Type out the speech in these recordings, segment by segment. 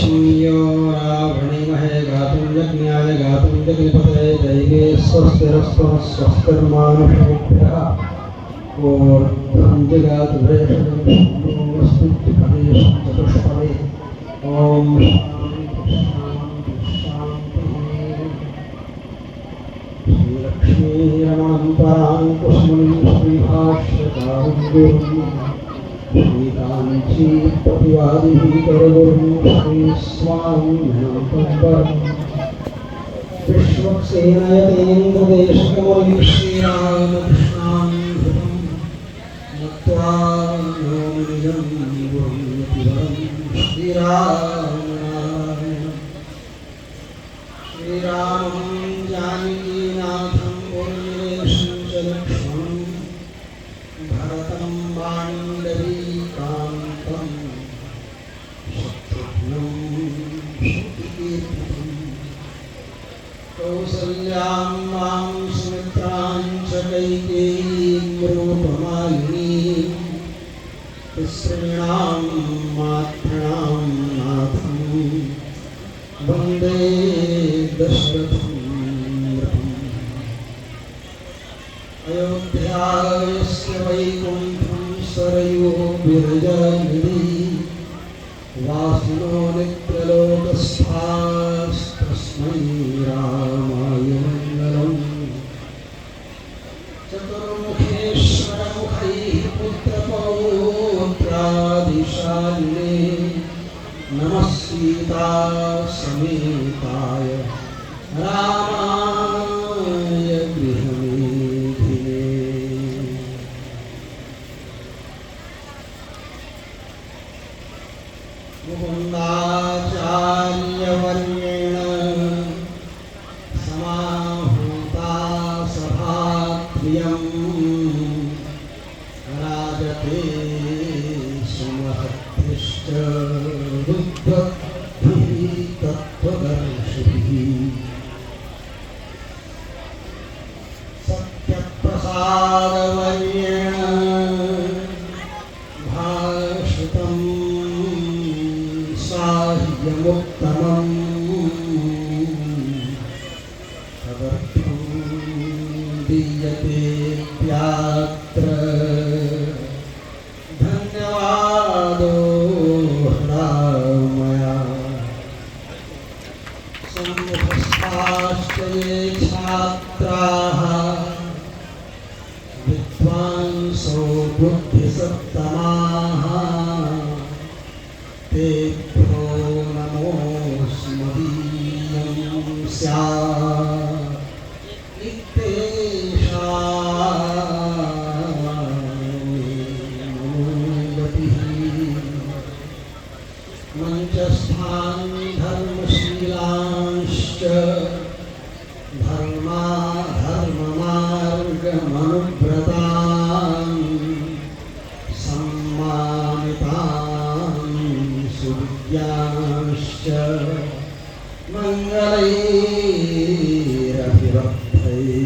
क्षम्यो रावणीमहे गातुं यज्ञाय गातुं जगन्पतये दैवे स्वस्तिरस्तु स्वस्तिर्मानुषेभ्यः ऊर्ध्वं जगातु वृषभं स्तुतिपदेशं चतुष्पदे ॐ श्रीलक्ष्मीरमणं पराङ्कुशमुनिं श्रीभाष्यकारं गुरुं श्रीकाञ्चीपतिवादिभितरगुरुं श्रीस्वामिनाथं विश्वक्सेनयतेन्द्रदेशकमुनिं श्रीरामकृष्णां धृतं नत्वा नौमिनं गुरुं श्रीरामनारायणं श्रीरामं जानकीनाथं मुरलीधरं च लक्ष्मणं भरतं माण्डवीकान्तं शत्रुघ्नं शत्रुकीर्तितं कौसल्यां मां सुमित्रां च कैकेयीं रूपमालिनीं तिसॄणां मातॄणां नाथं वन्दे दशरथं नृपम् अयोध्यास्य वैकुण्ठं सरयो विरजनिधि वासिनो नित्यलोकस्थास्तस्मै रामाय मङ्गलम् चतुर्मुखेश्वरमुखैः पुत्रपौत्रादिशालिने नमः सीता समेताय रामाय गृहमेधिने मुकुन्दाचार्यवर्येण समाहूता सभाप्रियं राजते सुमहद्भिश्च बुद्धिः तत्त्वदर्शिभिः सत्यप्रसादवर्येण भाषितं साह्यमुत्तमम् तदर्थं दीयतेऽप्यात्र धन्यवादो हृदयमया सम्मुखस्थाश्च ये छात्राः विद्वांसो बुद्धिसत्तमाः तेभ्यो नमोऽस्मदीयं स्यात् इत्येषामनुगतिः मञ्चस्थान् धर्मशीलांश्च धर्ममार्गमनुव्रतान् सम्मानितान् सुविद्यांश्च मङ्गलैरभिवर्धये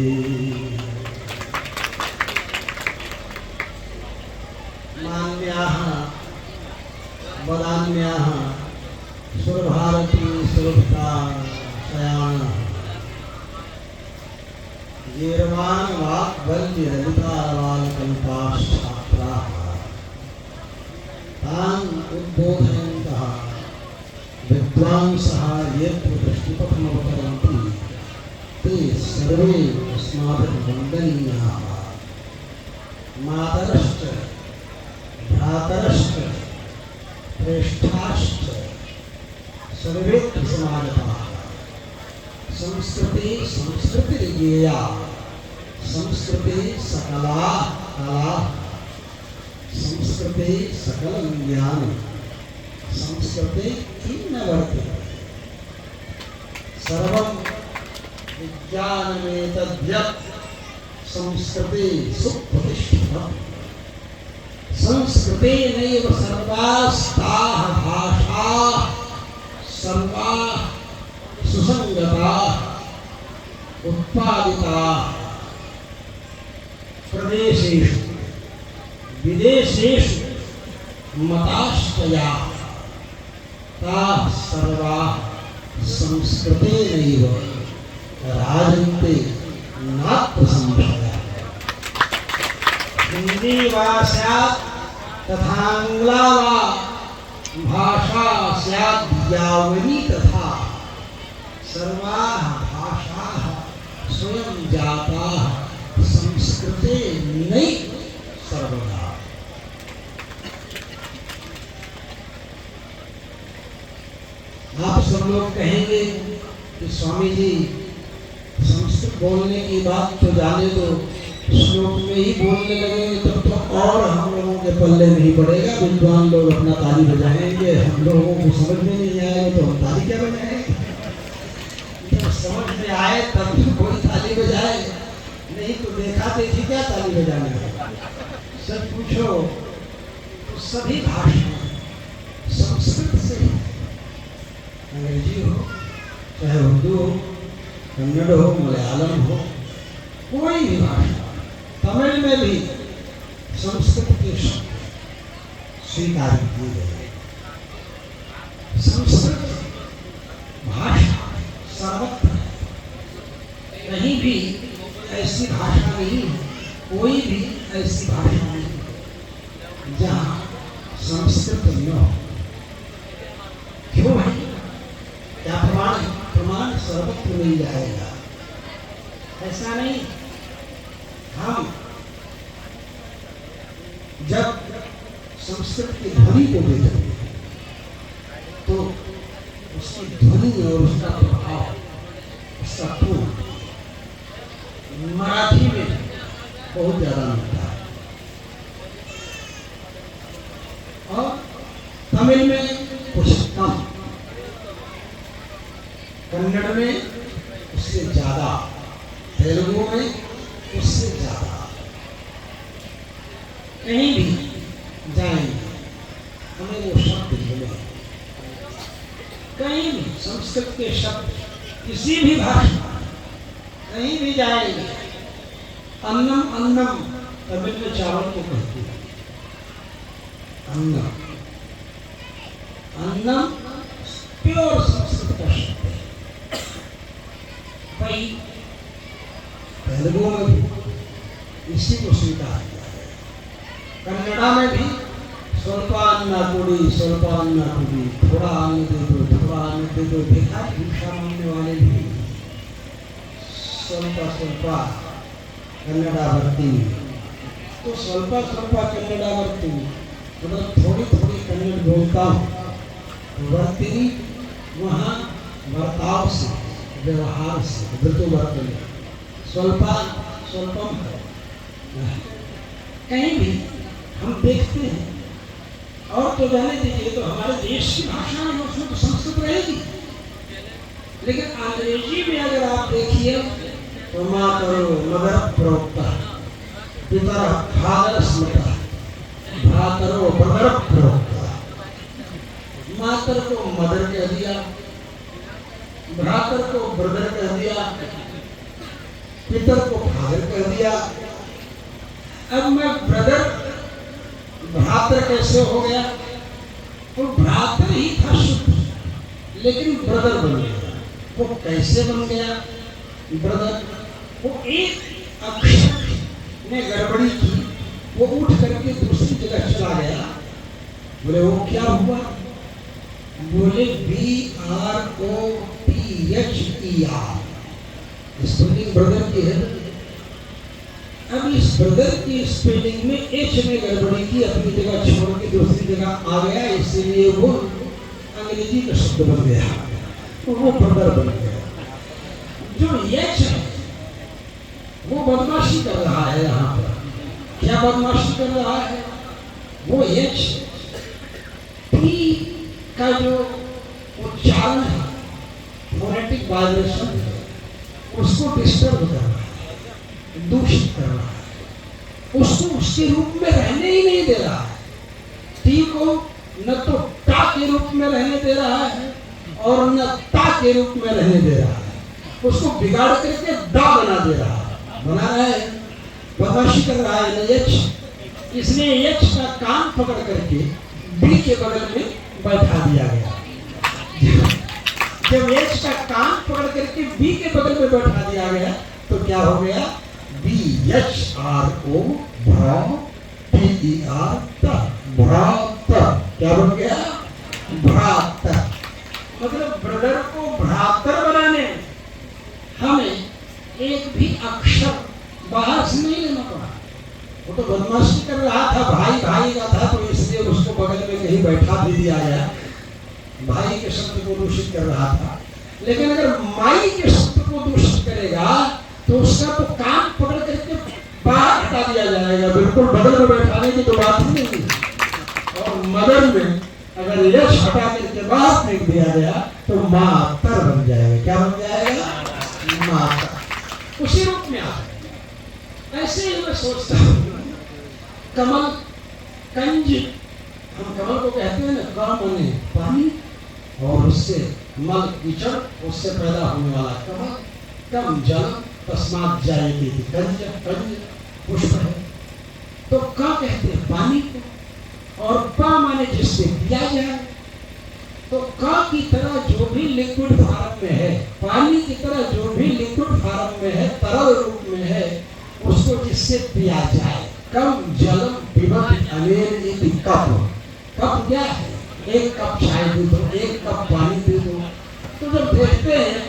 मान्याः वदान्याः सुरभारती सुरभा शयानः गीर्वान् वाक्वल्यललिताबालकल्पाश्छात्राः तान् उद्बोधयन्तः विद्वांसः यत्र दृष्टिपथमवतरन्ति ते सर्वे अस्माभिर्वन्दनीयाः मातरश्च भ्रातरश्च श्रेष्ठाश्च सर्वेत्र समागताः संस्कृति संस्कृतिर्ज्ञेया संस्कृति सकला कला संस्कृति सकलं ज्ञानं संस्कृति किन्न वर्तते सर्वं विज्ञानमेतद्यत् संस्कृति सुप्रतिष्ठितम् संस्कृतेनैव सर्वास्ताः भाषाः सर्वाः सुसंगताः उत्पादिताः प्रदेशेषु विदेशेषु मताश्चया ताः सर्वाः संस्कृतेनैव राजन्ते नात्र संशयः। हिंदी वा स्यात् तथांग्ला वा भाषा स्यात् यावनी तथा सर्वाः भाषाः स्वयं जाताः संस्कृतेनैव सर्वदा। आप सब लोग कहेंगे कि स्वामी जी संस्कृत बोलने की बात तो जाने दो, श्लोक में ही बोलने लगेंगे तब तो और हम लोगों के पल्ले नहीं पड़ेगा। विद्वान लोग अपना ताली बजाएंगे, हम लोगों को समझ में नहीं आएगा तो हम ताली क्या बजाएंगे? जब समझ में आए तब तो कोई ताली बजाए, नहीं तो देखा देखी क्या ताली बजाने का। सच पूछो तो सभी भाषाएं संस्कृत से, अंग्रेजी हो चाहे उर्दू हो, कन्नड़ हो, मलयालम हो, कोई भी भाषा, तमिल में भी संस्कृत के शब्द स्वीकार किए गए। संस्कृत भाषा सर्वत्र, कहीं भी ऐसी भाषा नहीं, कोई भी ऐसी भाषा नहीं जहाँ संस्कृत न हो। क्यों है? क्या प्रमाण? प्रमाण सर्वत्र मिल जाएगा। ऐसा नहीं, हम जब संस्कृत की ध्वनि को देखते हैं तो उसकी ध्वनि और उसका प्रभाव, उसका टोन मराठी में बहुत ज्यादा मिलता है और तमिल में कुछ कम, कन्नड़ में उससे ज्यादा, तेलुगु में उससे ज्यादा। कहीं भी जाएंगे हमें वो शब्द मिले, कहीं भी संस्कृत के शब्द, किसी भी भाषा, कहीं भी जाएंगे। अन्नम अन्नम तमिल में चावल को कहते हैं अन्नम। अन्नम प्योर संस्कृत का शब्द है। भाई तेलुगु में भी इसी को स्वीकार किया है। कन्नड़ा में भी स्वल्पान्ना कुड़ी, स्वल्पान्ना कुड़ी, थोड़ा आने दे दो, थोड़ा आने दे दो। देखा भिक्षा मांगने वाले भी स्वल्पा स्वल्पा कन्नड़ा वर्ती, तो स्वल्पा स्वल्पा कन्नड़ा वर्ती मतलब थोड़ी थोड़ी कन्नड़ बोलता हूँ। वर्ती वहाँ बर्ताव से, व्यवहार से, ऋतु वर्तन, स्वल्पा स्वल्पम है। कहीं भी हम देखते हैं और तो जाने दीजिए, तो हमारे देश की भाषा में उसमें तो संस्कृत रहेगी, लेकिन अंग्रेजी में अगर आप देखिए तो मातरो मदर प्रोक्ता, पिता फादर स्मृता, भ्रातरो ब्रदर प्रोक्ता। मातर को मदर कह दिया, भ्रातर को ब्रदर कह दिया, पितर को फादर कह दिया। अब मैं ब्रदर भ्रातर कैसे हो गया? तो भ्रातर ही था शुद्ध, लेकिन ब्रदर बन गया। वो कैसे बन गया ब्रदर? वो एक अक्षर ने गड़बड़ी की, वो उठ करके दूसरी जगह चला गया। बोले वो क्या हुआ? बोले BROTHER, स्पेलिंग ब्रदर की है। अब इस ब्रदर की स्पेलिंग में एच ने गड़बड़ी की, अपनी जगह छोड़ के दूसरी जगह आ गया, इसलिए वो अंग्रेजी का शब्द बन गया, तो वो ब्रदर बन गया। जो एच है वो बदमाशी कर रहा है यहाँ पर। क्या बदमाशी कर रहा है? वो एच पी का जो उच्चारण है, फोनेटिक वाइब्रेशन है, उसको डिस्टर्ब कर रहा है, दूषित कर रहा है, उसको उसके रूप में रहने ही नहीं दे रहा है। टी को न तो टा के रूप में रहने दे रहा है और न ता के रूप में रहने दे रहा है, उसको बिगाड़ करके दा बना दे रहा है, बना रहा है, बदमाशी कर रहा है एच। इसलिए एच का कान पकड़ करके बी के बगल में बैठा दिया गया। जब एच का कान पकड़ करके बी के बगल में बैठा दिया गया तो क्या हो गया? BHRO भ्रातर। क्या बन गया? भ्रातर। मतलब ब्रदर को भ्रातर बनाने हमें एक भी अक्षर बाहर से नहीं लेना पड़ा। वो तो बदमाशी कर रहा था, भाई भाई का था, तो इसलिए उसको बगल में कहीं बैठा भी दिया गया। भाई के शब्द को दूषित कर रहा था। लेकिन अगर माई के शब्द को दूषित करेगा तो उसका तो कान पकड़ करके बाहर हटा दिया जाएगा, बिल्कुल बगल में बैठाने की तो बात ही नहीं है। और मदर में अगर यश हटा करके बाहर फेंक दिया गया तो मातर बन जाएगा। क्या बन जाएगा? मातर। उसी रूप में आ जाएगा। ऐसे ही मैं सोचता हूँ कमल कंज, हम कमल को कहते हैं ना, काम माने पानी और उससे मल कीचड़, उससे पैदा होने वाला कमल। कम जल तस्मात् जायते कंज, कंज पुष्प है। तो का कहते हैं पानी को, और पा माने जिससे पिया जाए। तो का की तरह जो भी लिक्विड फॉर्म में है, पानी की तरह जो भी लिक्विड फॉर्म में है, तरल रूप में है, उसको जिससे पिया जाए। कम जलम पिबत अनेन इति कप। कप क्या है? एक कप चाय दे दो, एक कप पानी दे दो। तो जब देखते हैं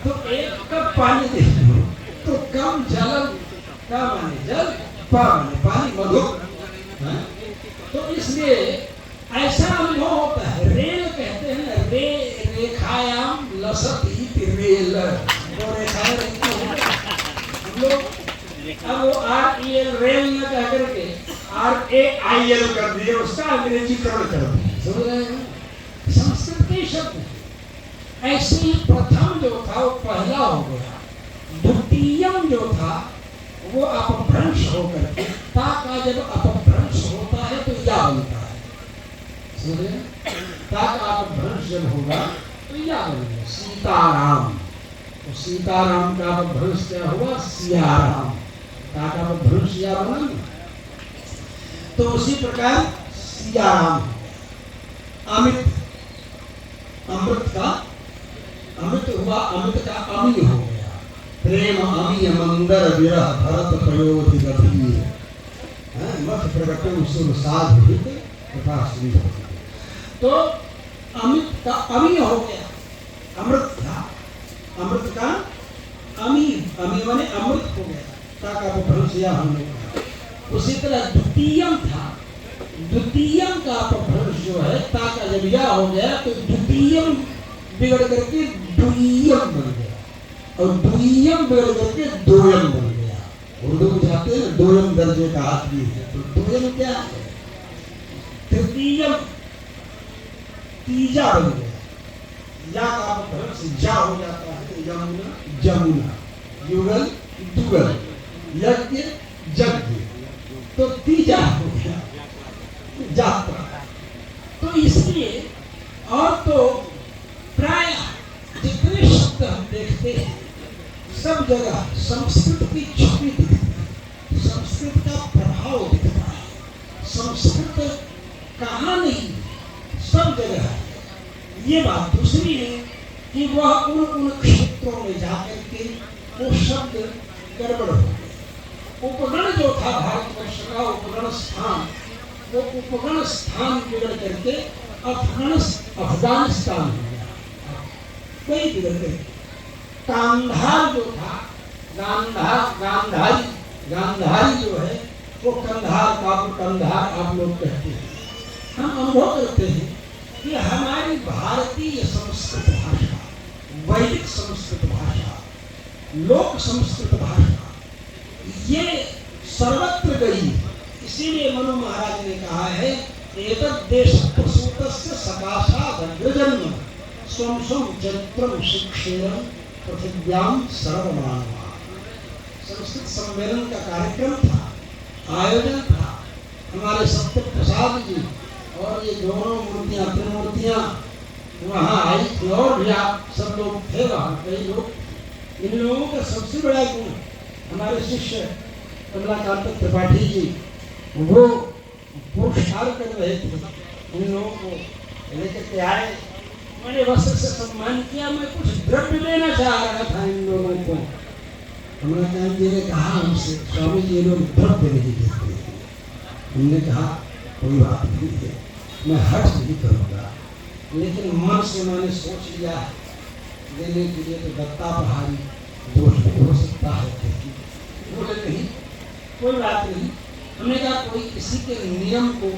तो एक कप पानी दे दो तो कम जलम, का माने जल, पा माने पानी, मधुर। तो इसलिए ऐसा अनुभव होता है। रेल कहते हैं ना, रे रेखायाम लसती रेल, वो रेखाएं रहती हैं। हम लोग अब वो REL रेल न कह करके RAIL कर दिए, उसका अंग्रेजीकरण कर दिए। समझ रहे हैं? संस्कृत के शब्द ऐसे ही प्रथम जो था वो पहला हो गया, द्वितीयम जो था वो अपभ्रंश होकर के ता का जब अपभ्रंश होता है तो या बनता है। समझ रहे? ता का अपभ्रंश जब होगा तो या बनेगा। सीताराम, तो सीताराम का अपभ्रंश क्या हुआ? सियाराम। ता का अपभ्रंश या बना। तो उसी प्रकार सियाराम। अमित, अमृत का अमित हुआ, अमित का अमी हो गया। प्रेम अमी मंदर विरह भरत प्रयोधि गभीर, मत प्रगटन सुर साध हित तथा सिंधु। तो अमित का अमी हो गया। अमृत था, अमृत का अमी, अमी माने अमृत हो गया। ता का अपभ्रंश या हमने कहा। उसी तरह द्वितीयम था, द्वितीयम का अपभ्रंश जो है ता का जब या हो गया तो द्वितीयम बिगड़ करके द्वियम बन गया, और द्वियम बिगड़ करके दोयम बन गया। उर्दू में जाते हैं दोयम दर्जे का आदमी है, तो दोयम क्या है? तृतीयम, तीजा बन गया। या का अपभ्रंश जा हो जाता है, यमुना जमुना, युगल दुगल, यज्ञ यज्ञ, तो तीजा हो गया यात्रा। तो इसलिए और तो प्राय जितने शब्द हम देखते हैं सब जगह संस्कृत की छवि दिखती है, संस्कृत का प्रभाव दिखता है। संस्कृत कहाँ नहीं, सब जगह है। ये बात दूसरी है कि वह उन क्षेत्रों में जाकर के वो शब्द गड़बड़ हो गए। उपगण जो था भारतवर्ष का उपगण स्थान, वो उपगण स्थान बिगड़ करके अफगानिस्तान हो गया। कोई बिगड़ गए। कांधार जो था, गांधारी, गांधारी जो है वो कंधार, कंधार आप लोग कहते हैं। हम अनुभव करते हैं कि हमारी भारतीय संस्कृत भाषा, वैदिक संस्कृत भाषा, लोक संस्कृत भाषा, ये सर्वत्र गई। इसीलिए मनु महाराज ने कहा है, एतद् देश प्रसूतस्य सकाशात् अग्रजन्म स्वं स्वं चरित्रं शिक्षेरं पृथिव्यां सर्वमानवा। संस्कृत सम्मेलन का कार्यक्रम था, आयोजन था। हमारे सत्य प्रसाद जी और ये दोनों मूर्तियां, त्रिमूर्तियां वहाँ आई थी, और भी आप सब लोग थे वहाँ, कई लोग। इन लोगों का सबसे बड़ा गुण, हमारे शिष्य कमलाकांत त्रिपाठी जी, वो पुरस्कार कर रहे थे, उन लोगों को लेकर के आए मैंने वस्त्र से सम्मान किया, मैं कुछ द्रव्य देना चाह रहा था इन लोगों को। कमलाकांत जी ने कहा हमसे, स्वामी जी लोग द्रव्य नहीं देते। हमने कहा कोई बात नहीं है, मैं हर्ष नहीं करूँगा, लेकिन मन से मैंने सोच लिया देने के लिए तो दत्ता पहाड़ी दोष हो सकता है। बोले नहीं, कोई बात नहीं। हमने कहा कोई किसी के नियम को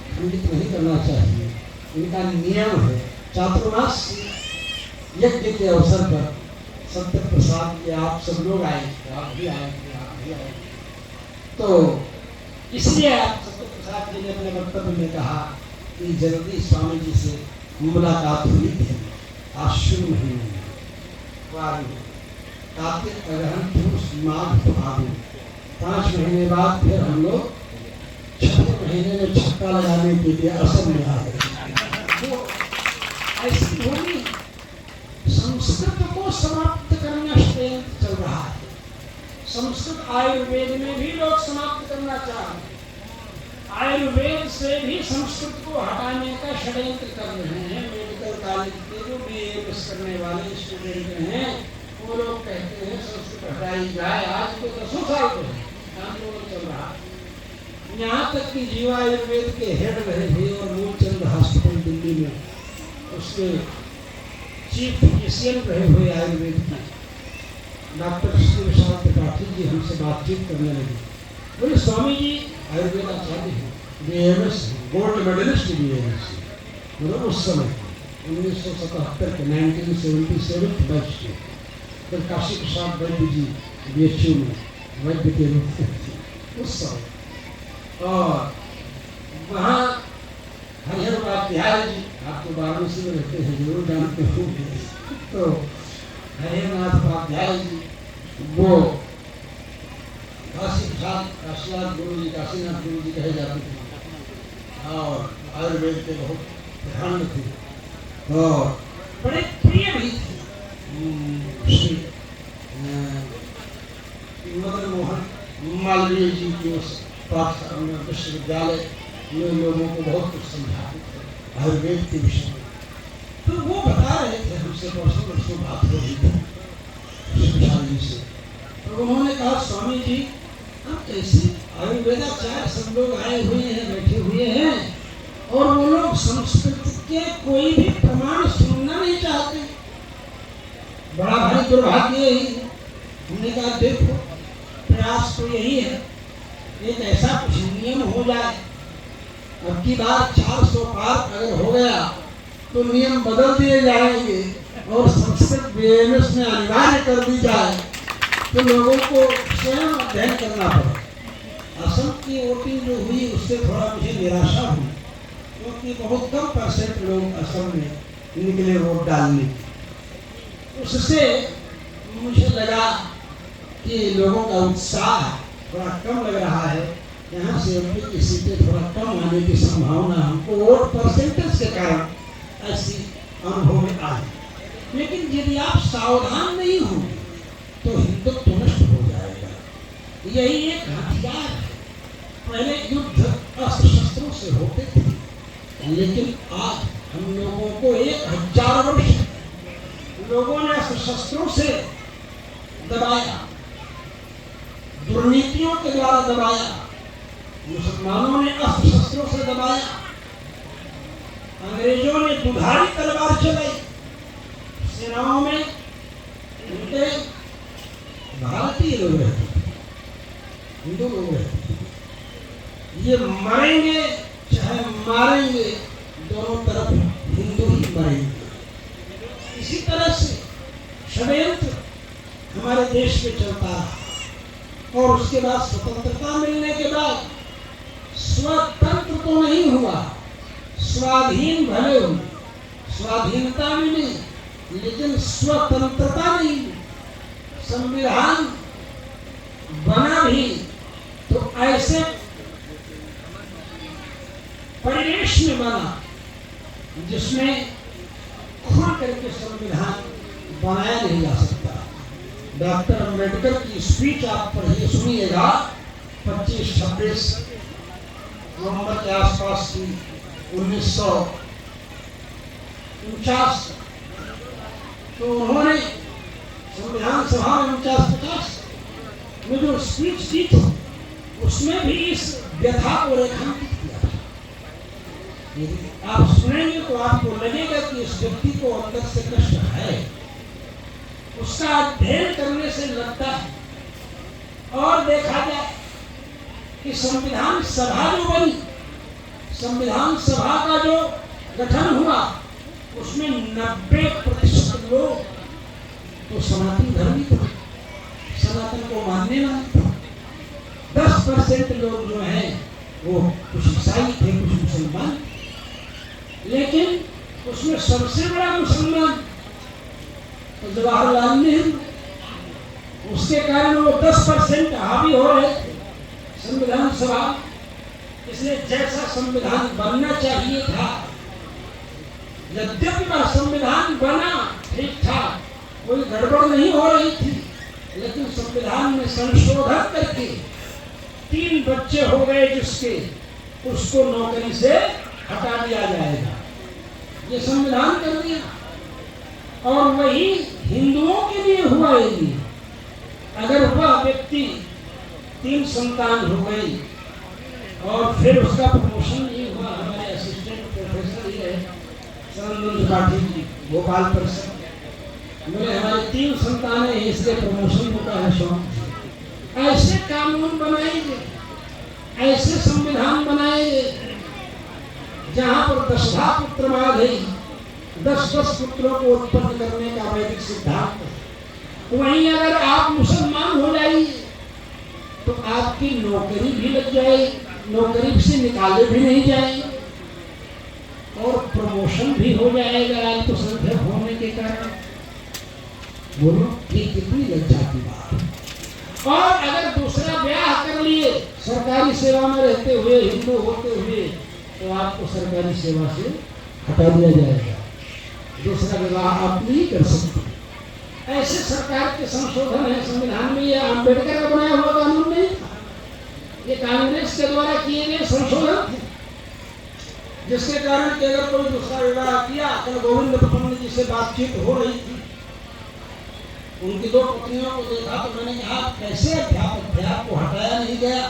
खंडित नहीं करना चाहिए, इनका नियम है। चातुर्मास यज्ञ के अवसर पर सत्य प्रसाद के आप सब लोग आए, आप भी आए, तो इसलिए आप सत्य प्रसाद जी ने अपने वक्तव्य में कहा कि जल्दी स्वामी जी से मुलाकात हुई थी आश्विन महीने में, कार्तिक अगहन पूस माघ फागुन, 5 महीने बाद फिर हम लोग 6 महीने में छक्का लगाने के लिए असम में आ गए। वो ऐसी भूमि संस्कृत को समाप्त करना षड्यंत्र चल रहा है। संस्कृत आयुर्वेद में भी लोग समाप्त करना चाह रहे हैं, आयुर्वेद से भी संस्कृत को हटाने का षड्यंत्र कर रहे हैं। मेडिकल कॉलेज के जो BA करने वाले स्टूडेंट हैं वो लोग कहते हैं संस्कृत हटाई जाए। आज तो 10 साल के आंदोलन चल रहा है। यहाँ तक कि जीवा आयुर्वेद के हेड रहे थे और मूलचंद हॉस्पिटल दिल्ली में उसके चीफ फिजिशियन रहे हुए आयुर्वेद के डॉक्टर श्री विशाल त्रिपाठी जी हमसे बातचीत करने लगे। बोले स्वामी जी आयुर्वेद आचार्य हैं, BAMS गोल्ड मेडलिस्ट BAMS, मतलब उस समय 1977 के 1977 बैच के। फिर काशी प्रसाद वैद्य जी BHU में वैद्य के रूप में उस समय, और वहाँ हरिहर उपाध्याय जी, आप तो वाराणसी में रहते हैं जरूर जानते होंगे, तो हरिहरनाथ उपाध्याय जी वो काशी प्रसाद काशीनाथ गुरु जी, काशीनाथ गुरु जी कहे जाते थे और आयुर्वेद के बहुत प्रधान थे और बड़े प्रिय भी थे। श्री मदन मोहन मालवीय जी की उस पाठशाला विश्वविद्यालय में लोगों को बहुत कुछ समझाते थे आयुर्वेद के विषय में। तो वो बता रहे थे हमसे, परसों बात हो रही थी विशाल जी से, तो उन्होंने कहा स्वामी जी हम कैसे आयुर्वेदाचार्य सब लोग आए हुए हैं, बैठे हुए हैं, और वो लोग संस्कृत के कोई भी प्रमाण सुनना नहीं चाहते, बड़ा भारी दुर्भाग्य यही है। हमने कहा देखो प्रयास तो यही है, एक ऐसा कुछ नियम हो जाए, अब की बार 400 पार अगर हो गया तो नियम बदल दिए जाएंगे और संस्कृत BAMS में अनिवार्य कर दी जाए, तो लोगों को स्वयं अध्ययन करना पड़े। असम की वोटिंग जो हुई उससे थोड़ा मुझे निराशा हुई, क्योंकि बहुत कम % लोग असम में निकले वोट डालने। उससे मुझे लगा कि लोगों का उत्साह थोड़ा कम लग रहा है, यहाँ से MP की सीटें थोड़ा कम आने की संभावना हमको वोट % के कारण ऐसी अनुभव में आई। लेकिन यदि आप सावधान नहीं होंगे तो हिंदुत्व नष्ट हो जाएगा। यही एक हथियार है। पहले युद्ध अस्त्र शस्त्रों से होते थे, लेकिन आज हम लोगों को 1000 वर्ष लोगों ने अस्त्र शस्त्रों से दबाया, दुर्नीतियों के द्वारा दबाया, मुसलमानों ने अस्त्र शस्त्रों से दबाया, अंग्रेजों ने दुधारी तलवार चलाई, सेनाओं में उनके भारतीय लोग रहते थे, हिंदू लोग रहते थे। ये मरेंगे चाहे मारेंगे, दोनों तरफ हिंदू ही मरेंगे। इसी तरह से षड्यंत्र हमारे देश में चलता रहा और उसके बाद स्वतंत्रता मिलने के बाद स्वतंत्र तो नहीं हुआ, स्वाधीन भले हुए, स्वाधीनता मिली लेकिन स्वतंत्रता नहीं। संविधान बना भी तो ऐसे परिवेश में बना जिसमें खुल करके संविधान बनाया नहीं जा सकता। डॉक्टर अम्बेडकर की स्पीच आप पढ़िए, सुनिएगा, 25-26 नवंबर के आसपास की 1900 49, तो उन्होंने संविधान सभा में 49-50 में जो स्पीच दी थी उसमें भी इस व्यथा को रेखांकित किया था। यदि आप सुनेंगे तो आपको लगेगा कि इस व्यक्ति को अंदर से कष्ट है, उसका अध्ययन करने से लगता है। और देखा जाए कि संविधान सभा जो बनी, संविधान सभा का जो गठन हुआ उसमें 90% लोग तो सनातन धर्मी थे, सनातन को मानने वाले थे। 10% लोग जो हैं वो कुछ ईसाई थे, कुछ मुसलमान। लेकिन उसमें सबसे बड़ा मुसलमान तो जवाहरलाल नेहरू, उसके कारण वो 10% हावी हो रहे थे संविधान सभा। इसलिए जैसा संविधान बनना चाहिए था, यद्यपि वह संविधान बना ठीक था, कोई गड़बड़ नहीं हो रही थी, लेकिन संविधान में संशोधन करके 3 बच्चे हो गए जिसके, उसको नौकरी से हटा दिया जाएगा, ये संविधान कर दिया। और वही हिंदुओं के लिए हुआ ये। अगर वह व्यक्ति 3 संतान हो गई और फिर उसका प्रमोशन नहीं हुआ, हमारे असिस्टेंट प्रोफेसर ही है सरनंद पाठी जी, भोपाल परिषद, बोले हमारे 3 संतान है इसलिए प्रमोशन होता है शौक। ऐसे कानून बनाएंगे, ऐसे संविधान बनाएंगे जहां पर 10 पुत्र है, 10 पुत्रों को उत्पन्न करने का वैदिक सिद्धांत है। वहीं अगर आप मुसलमान हो जाइए तो आपकी नौकरी भी लग जाएगी, नौकरी से निकाले भी नहीं जाएंगे और प्रमोशन भी हो जाएगा अल्पसंख्यक होने के कारण। बोलो ये कितनी लज्जा की बात है। और अगर दूसरा ब्याह कर लिए सरकारी सेवा में रहते हुए, हिंदू होते हुए, तो आपको सरकारी सेवा से हटा दिया जाएगा, दूसरा विवाह आप नहीं कर सकते। ऐसे सरकार के संशोधन है संविधान में। यह अम्बेडकर का बनाया हुआ कानून नहीं था, ये कांग्रेस के द्वारा किए गए संशोधन थे, जिसके कारण कि अगर कोई दूसरा विवाह किया, कल गोविंद प्रपन्न जी से बातचीत हो रही थी, उनकी 2 पत्नियों को देखा तो मैंने कहा कैसे अध्यापक को हटाया नहीं गया?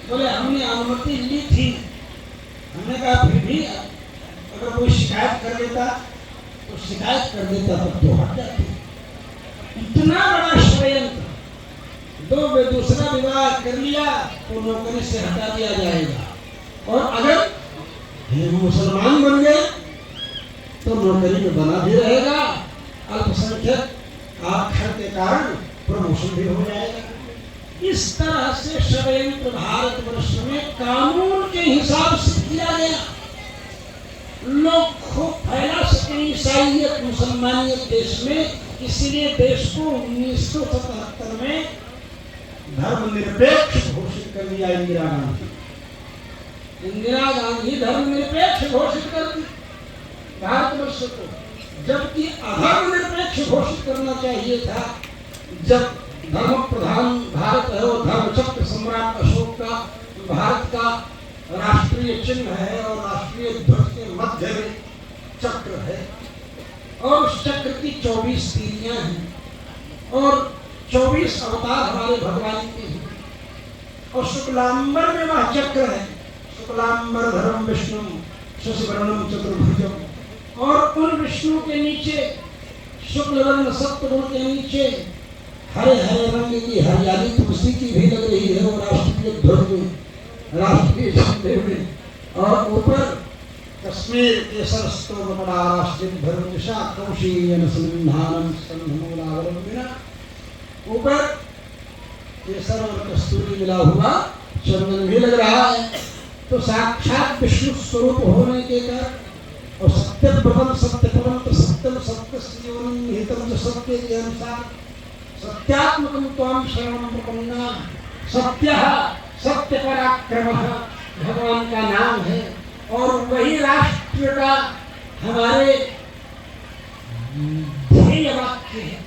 बोले हमने अनुमति ली थी। हमने कहा फिर भी अगर कोई शिकायत कर देता तो शिकायत कर देता तब तो हट जाती। इतना बड़ा षड्यंत्र, दूसरा विवाह कर लिया तो नौकरी से हटा दिया जाएगा, और अगर मुसलमान बन गए तो नौकरी में बना भी रहेगा, अल्पसंख्यक आरक्षण के कारण प्रमोशन भी हो जाएगा। इस तरह से षड्यंत्र भारतवर्ष में कानून के हिसाब से किया गया। लोग खूब फैला सके ईसाइयत, मुसलमानियत देश में, इसलिए देश को 1977 में धर्मनिरपेक्ष घोषित कर दिया इंदिरा गांधी। इंदिरा गांधी धर्मनिरपेक्ष घोषित कर दी भारतवर्ष को, जबकि अधर्मनिरपेक्ष घोषित करना चाहिए था। जब धर्म प्रधान भारत है और धर्मचक्र सम्राट अशोक का भारत का राष्ट्रीय चिन्ह है और राष्ट्रीय ध्वज के मध्य में चक्र है, और उस चक्र की 24 तीलियां हैं और 24 अवतार हमारे भगवान के हैं, और शुक्लांबर में वह चक्र है। शुक्लांबर धर्म विष्णु शशिवर्णम चतुर्भुजम, और उन विष्णु के नीचे शुक्ल वर्ण सप्तगुण के नीचे हरे हरे रंग की हरियाली तुलसी की भी लग रही है, और राष्ट्रीय ध्वज में, राष्ट्रीय झंडे में, और ऊपर कश्मीर केसर स्तोमपड़ा राष्ट्रीय धर्म दिशा कौशीयन संधानम संधमूलावलंबिना, ऊपर केसर और कस्तूरी मिला हुआ चंदन भी लग रहा है। तो साक्षात विष्णु स्वरूप होने के कारण, और सत्य प्रपंच सत्य प्रपंच सत्यम सत्य निहितम सत्य के अनुसार सत्यात्मकम त्वाम शरणम प्रपन्ना, सत्य सत्य पराक्रम भगवान का नाम है, और वही राष्ट्र का हमारे ध्येय वाक्य है,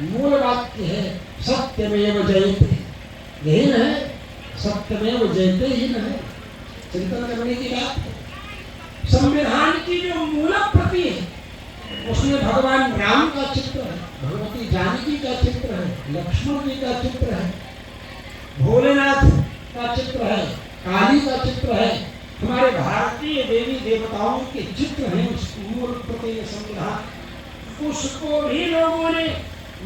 मूल वाक्य है, सत्यमेव जयते। यही न है, सत्यमेव जयते ही न है, चिंतन करने की बात है। संविधान की जो मूल प्रति है उसमें भगवान राम का चित्र है, भगवती जानकी का चित्र है, लक्ष्मण जी का चित्र है, भोलेनाथ का चित्र है, काली का चित्र है, हमारे भारतीय देवी देवताओं के चित्र हैं उस मूल प्रति संविधान। उसको भी लोगों ने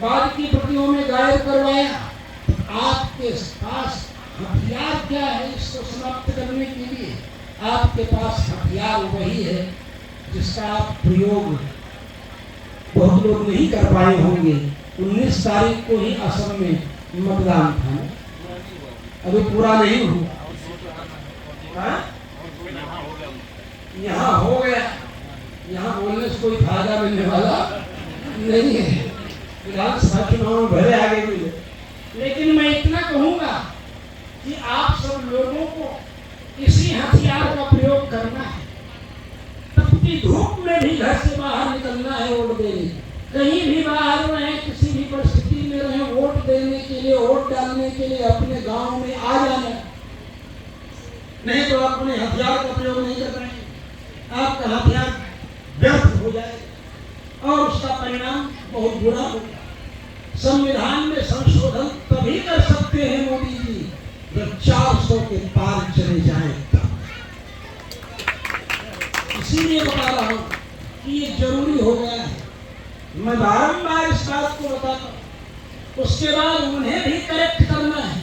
बाद की प्रतियों में गायब करवाया। आपके पास हथियार क्या है इसको समाप्त करने के लिए? आपके पास हथियार वही है जिसका आप प्रयोग बहुत लोग नहीं कर पाए होंगे। 19 तारीख को ही असम में मतदान था, अभी पूरा नहीं हुआ। यहाँ हो गया, यहाँ बोलने से कोई फायदा मिलने वाला नहीं है। विधानसभा चुनाव में भले आगे मिले, लेकिन मैं इतना कहूंगा कि आप सब लोगों को इसी हथियार का प्रयोग करना है। तपती धूप में भी घर से बाहर निकलना है वोट देने। कहीं भी बाहर रहे, किसी भी परिस्थिति में रहे, वोट देने के लिए, वोट डालने के लिए अपने गांव में आ जाना। नहीं तो आप अपने हथियार का प्रयोग नहीं कर पाएंगे, आपका हथियार व्यर्थ हो जाएगा और उसका परिणाम बहुत बुरा होगा। संविधान में संशोधन तभी कर सकते हैं मोदी जी जब 400 के पार चले जाएं तब। इसीलिए बता रहा हूं कि ये जरूरी हो गया है। मैं बारंबार इस बात को बताता हूं। उसके बाद उन्हें भी करेक्ट करना है,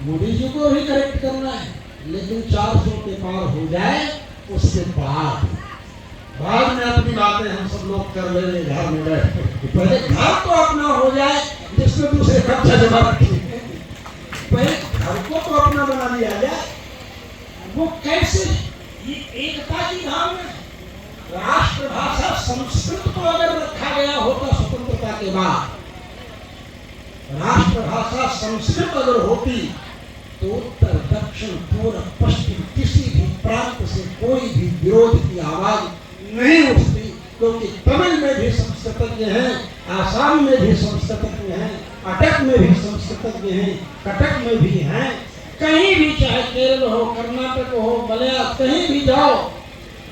मोदी जी को भी करेक्ट करना है, लेकिन 400 के पार हो जाए उसके बाद में अपनी बातें हम सब लोग कर ले घर में बैठ। पहले घर तो अपना हो जाए जिसमें दूसरे खर्चा जमा रखिए, पहले घर को तो अपना बना लिया जाए। वो कैसे? ये एकता की भावना। राष्ट्रभाषा संस्कृत को अगर रखा गया होता स्वतंत्रता के बाद, राष्ट्रभाषा संस्कृत अगर होती तो उत्तर दक्षिण पूर्व पश्चिम किसी भी प्रांत से कोई भी विरोध की आवाज नहीं उठती, क्योंकि तमिल में भी संस्कृतज्ञ हैं, आसाम में भी संस्कृतज्ञ हैं, अटक में भी संस्कृतज्ञ हैं, कटक में भी हैं। कहीं भी, चाहे केरल हो, कर्नाटक हो, मलयालम, कहीं भी जाओ,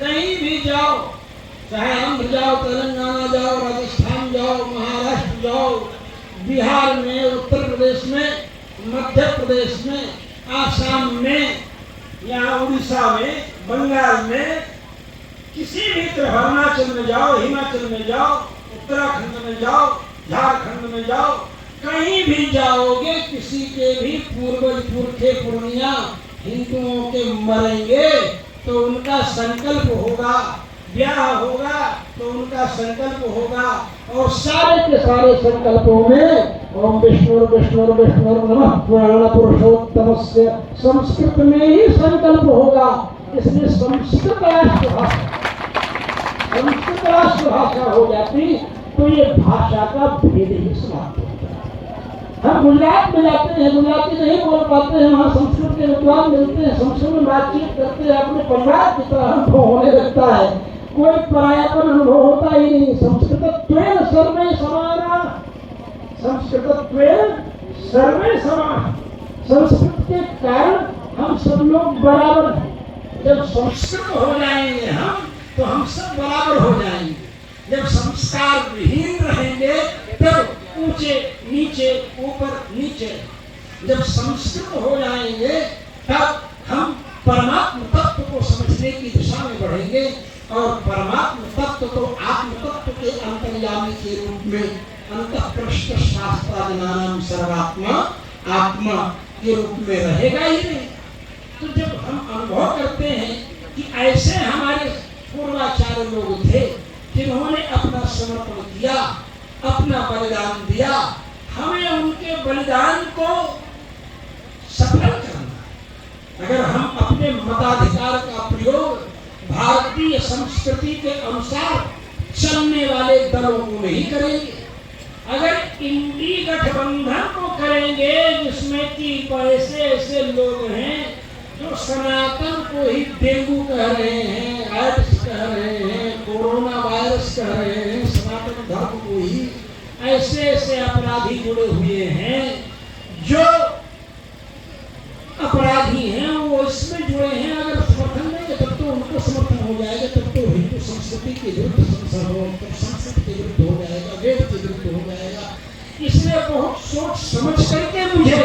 कहीं भी जाओ, चाहे आंध्र जाओ, तेलंगाना जाओ, राजस्थान जाओ, महाराष्ट्र जाओ, बिहार में, उत्तर प्रदेश में, मध्य प्रदेश में, आसाम में, यहाँ उड़ीसा में, बंगाल में, किसी भी तरह अरुणाचल में जाओ, हिमाचल में जाओ, उत्तराखंड में जाओ, झारखंड में जाओ, कहीं भी जाओगे, किसी के भी पूर्वज पुरखे पुरनिया हिंदुओं के मरेंगे तो उनका संकल्प होगा, ब्याह होगा तो उनका संकल्प होगा, और सारे के सारे संकल्पों में ओम विष्णु विष्णु विष्णु नमः पुराण पुरुषोत्तमस्य संस्कृत में ही संकल्प होगा। इसलिए संस्कृत राष्ट्रभाषा हो जाती तो ये भाषा का भेद ही समाप्त होता है। हम गुजरात में जाते हैं, गुजराती नहीं बोल पाते हैं, वहाँ संस्कृत के विद्वान मिलते हैं, संस्कृत में बातचीत करते हैं, अपने परिवार की तरह अनुभव होने लगता है, कोई परायापन अनुभव होता ही नहीं। संस्कृतत्वेन सर्वे समाना, संस्कृतत्वेन सर्वे समान। संस्कृत के कारण हम सब लोग बराबर हैं। जब संस्कृत हो जाएंगे हम तो हम सब बराबर हो जाएंगे। जब संस्कार विहीन रहेंगे तब ऊंचे नीचे, ऊपर नीचे। जब संस्कृत हो जाएंगे तब हम परमात्म तत्व को समझने की दिशा में बढ़ेंगे, और परमात्म तत्व तो आत्म तत्व के अंतर्यामी के रूप में अंतःप्रष्ट शास्त्रादिनाम सर्वात्मा आत्मा के रूप में रहेगा ही नहीं। तो जब हम अनुभव करते हैं कि ऐसे हमारे पूर्वाचार्य लोग थे जिन्होंने अपना समर्पण किया, अपना बलिदान दिया, हमें उनके बलिदान को सफल करना। अगर हम अपने मताधिकार का प्रयोग भारतीय संस्कृति के अनुसार चलने वाले दलों को नहीं करेंगे, अगर इंडी गठबंधन को करेंगे जिसमें कि ऐसे ऐसे लोग हैं जो सनातन को ही डेंगू कह रहे हैं, एड्स कह रहे हैं, कोरोना वायरस कह रहे हैं, सनातन धर्म को ही ऐसे ऐसे अपराधी जुड़े हुए हैं, जो अपराधी हैं वो इसमें जुड़े हैं। अगर समर्थन देंगे तब तो उनको समर्थन हो जाएगा, तब तो हिंदू संस्कृति के विरुद्ध संसद हो, तो संसद के विरुद्ध हो जाएगा, वेद के विरुद्ध हो जाएगा। इसलिए बहुत सोच समझ करके मुझे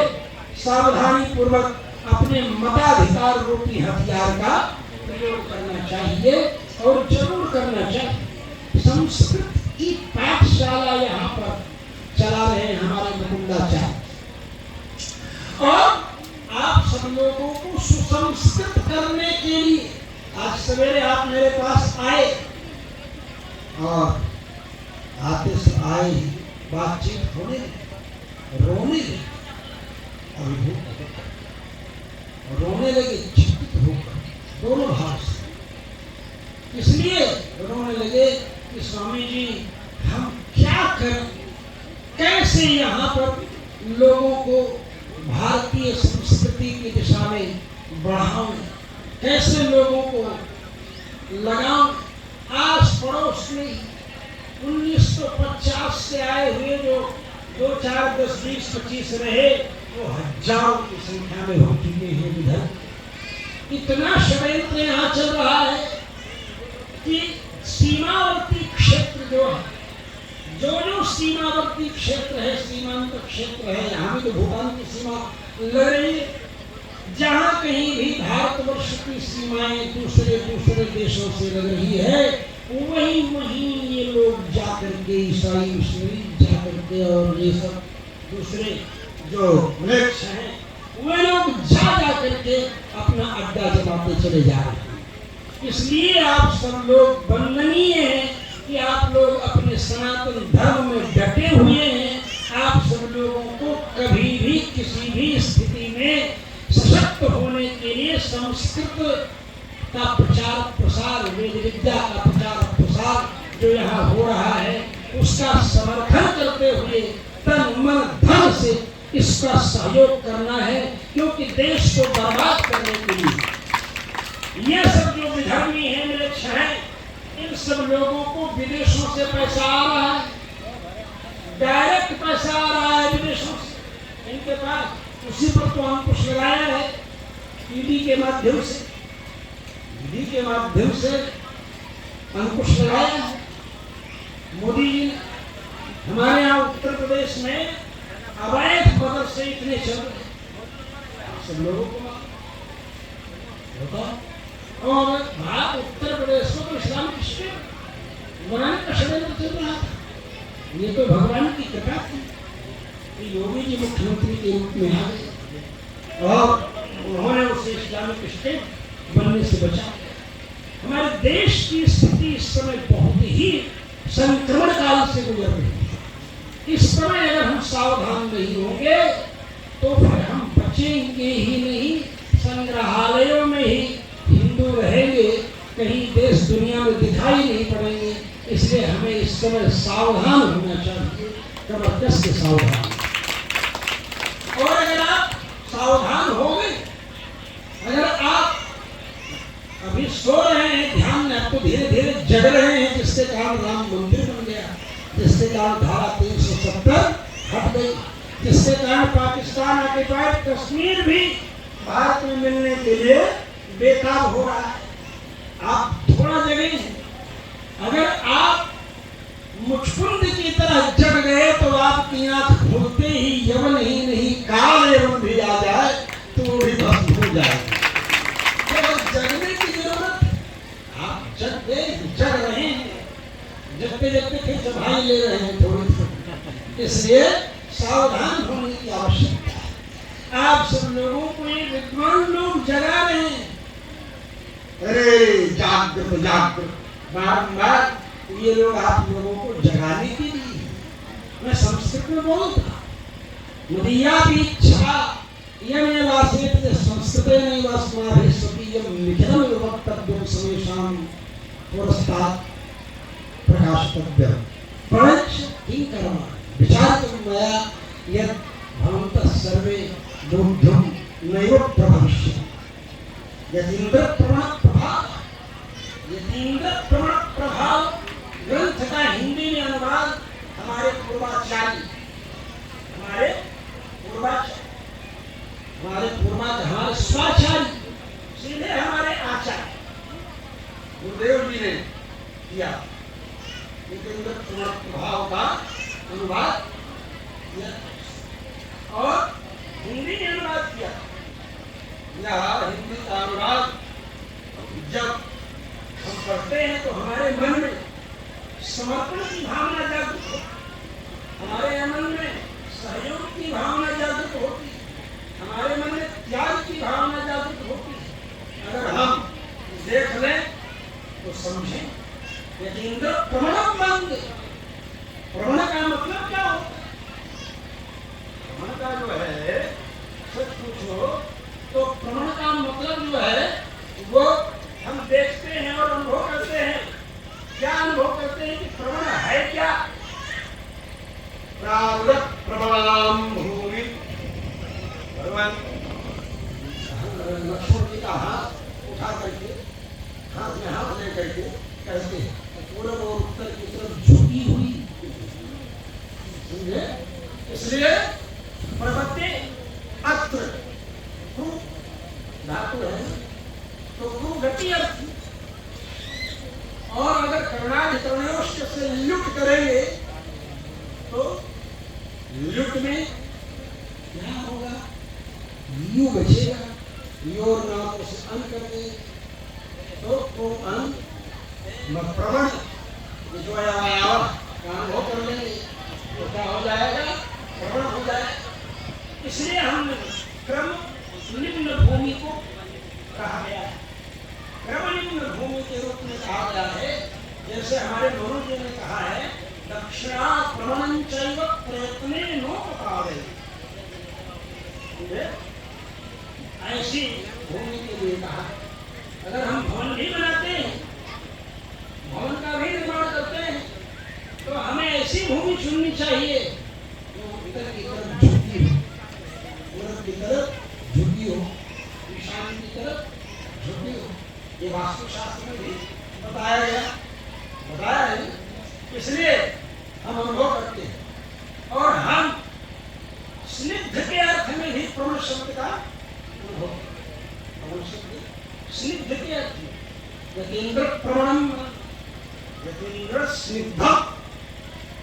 सावधानी पूर्वक अपने मताधिकार रूपी हथियार का प्रयोग करना चाहिए और जरूर करना चाहिए। संस्कृत की पाठशाला यहाँ पर चला रहे हैं हमारे मुकुंदाचार्य, और आप सब लोगों को सुसंस्कृत करने के लिए आज सवेरे आप मेरे पास आए, और आते से आए बातचीत होने रोने रोने लगे, चिंतित होकर दोनों भाव से। इसलिए रोने लगे कि स्वामी जी हम क्या करें, कैसे यहाँ पर लोगों को भारतीय संस्कृति की दिशा में बढ़ाऊं, कैसे लोगों को लगाऊं। आस पड़ोस में 1950 से आए हुए जो 2, 4, 10, 20, 25 रहे, वो हजारों की संख्या में हो चुके हैं। इधर इतना षड्यंत्र यहाँ चल रहा है कि सीमावर्ती क्षेत्र जो है, जो सीमावर्ती क्षेत्र है, सीमांत क्षेत्र है, यहाँ भी तो भूटान की सीमा लग रही है, जहाँ कहीं भी भारतवर्ष की सीमाएं दूसरे देशों से लग रही है, वहीं ये लोग जाकर के ईसाई मिशनरी जाकर के और ये सब दूसरे जो वृक्ष हैं, वे लोग जा करके अपना अड्डा जमाते चले जा रहे हैं। इसलिए आप सब लोग वंदनीय हैं कि आप लोग अपने सनातन धर्म में डटे हुए हैं। आप सब लोगों को कभी भी किसी भी स्थिति में सशक्त होने के लिए संस्कृत का प्रचार प्रसार, वेद विद्या का प्रचार प्रसार जो यहाँ हो रहा है, उसका समर्थन करते हुए तन मन धन से इसका सहयोग करना है, क्योंकि देश को बर्बाद करने के लिए ये सब जो विधर्मी है मेरे छह, इन सब लोगों को विदेशों से पैसा आ रहा है, डायरेक्ट पैसा आ रहा है विदेशों से इनके पास। उसी पर तो अंकुश लगाया है ईडी के माध्यम से, ईडी के माध्यम से अंकुश लगाया है मोदी जी ने। हमारे यहाँ उत्तर प्रदेश में अवैध मदरसे इतने चल रहे सब लोगों को होता, और भारत उत्तर प्रदेश को तो इस्लामिक स्टेट बनाने का षड्यंत्र चल रहा था। ये तो भगवान की कृपा थी, योगी जी मुख्यमंत्री के रूप में आ गए और उन्होंने उसे इस्लामिक स्टेट बनने से बचा। हमारे देश की स्थिति इस समय बहुत ही संक्रमण काल से गुजर रही है। इस समय अगर हम सावधान नहीं होंगे तो फिर हम बचेंगे ही नहीं, संग्रहालयों में ही हिंदू रहेंगे, कहीं देश दुनिया में दिखाई नहीं पड़ेंगे। इसलिए हमें इस समय सावधान होना चाहिए, जबरदस्त सावधान। और अगर आप सावधान हो गए, अगर आप अभी सो रहे हैं ध्यान में, आप तो धीरे धीरे जग रहे हैं, जिसके कारण राम मंदिर बन गया, जिसके कारण धारा 370 हट गई, जिसके कारण पाकिस्तान ऑक्युपाइड कश्मीर भी भारत में मिलने के लिए बेताब हो रहा है। आप थोड़ा जगह हैं, अगर आप मुचकुंद की तरह जग गए तो आपकी आंख खुलते ही यवन ही नहीं काल एवं भी आ जाए तो वो भी भस्म हो जाएगा। केवल जगने की जरूरत, आप जग गए, जग रहे हैं, जगते जगते फिर चढ़ाई ले रहे हैं थोड़ी। इसलिए सावधान होने की आवश्यकता है। आप सब लोगों को ये विद्वान लोग जगा रहे हैं, अरे जागृत जागृत, बार ये लोग आप लोगों को जगाने के लिए। मैं संस्कृत में बोलता, मदीया भी इच्छा यमेवासेत संस्कृतेन वास्माभिस्वकीयं निखिलं वक्तव्यं समेषां पुरस्तात् प्रकाशितव्यं। परञ्च किंकर्म विचारितं मया यत् भवन्तः सर्वे बोद्धुं नैव प्रभविष्यन्ति। यतीन्द्र प्रमाण प्रभाव ग्रंथ का हिंदी में अनुवाद हमारे पूर्वाचार्य, हमारे स्वाचार्य, सीधे हमारे आचार्य गुरुदेव जी ने किया। भाव का अनुवाद किया और हिंदी में अनुवाद किया। यह हिंदी का अनुवाद जब हम पढ़ते हैं तो हमारे मन में समर्पण की भावना जागृत होती, हमारे मन में सहयोग की भावना जागृत होती, हमारे मन में त्याग की भावना जागृत होती। अगर हम देख लें तो समझें। यतीन्द्र प्रमणम मंद, प्रमण का मतलब क्या होता है? प्रमण का जो है सच पूछो तो प्रमण का मतलब जो है वो हम देखते हैं और अनुभव करते हैं। क्या अनुभव करते हैं कि प्रमण है क्या? प्रावृत प्रबलाम भूमि, भगवान लक्ष्मण जी का हाथ उठा करके, हाथ में हाथ ले करके कहते हैं पूर्व और उत्तर की तरफ झुकी हुई, समझे? इसलिए प्रवृत्ति अत्र धातु है तो गति अर्थ, और अगर कर्णाधिकरणोष्ठ से लुट करेंगे तो लुट में क्या होगा? यू बचेगा, योर नाम से अन कर दे तो अन प्रवण जो है काम हो कर लेंगे तो क्या हो जाएगा? प्रवण हो जाएगा। इसलिए हम क्रम निम्न भूमि को कहा गया है। क्रम निम्न भूमि के रूप में कहा गया है। जैसे हमारे गुरु जी ने कहा है दक्षिणा प्रवणं चैव प्रयत्ने नोपपादे, ऐसी भूमि के लिए कहा। अगर हम भवन भी बनाते हैं, भवन का भी निर्माण करते हैं तो हमें ऐसी भूमि चुननी चाहिए जो उत्तर की तरफ झुकी हो, पूर्व की तरफ झुकी हो, ईशान की तरफ झुकी हो। ये वास्तुशास्त्र में भी बताया गया, बताया है। इसलिए हम अनुभव करते हैं और हम स्निग्ध के अर्थ में भी प्रवण शब्द का अनुभव, प्रवण शब्द स्निग्ध के अर्थ में यतीन्द्र प्रवणम, यतीन्द्र स्निग्ध।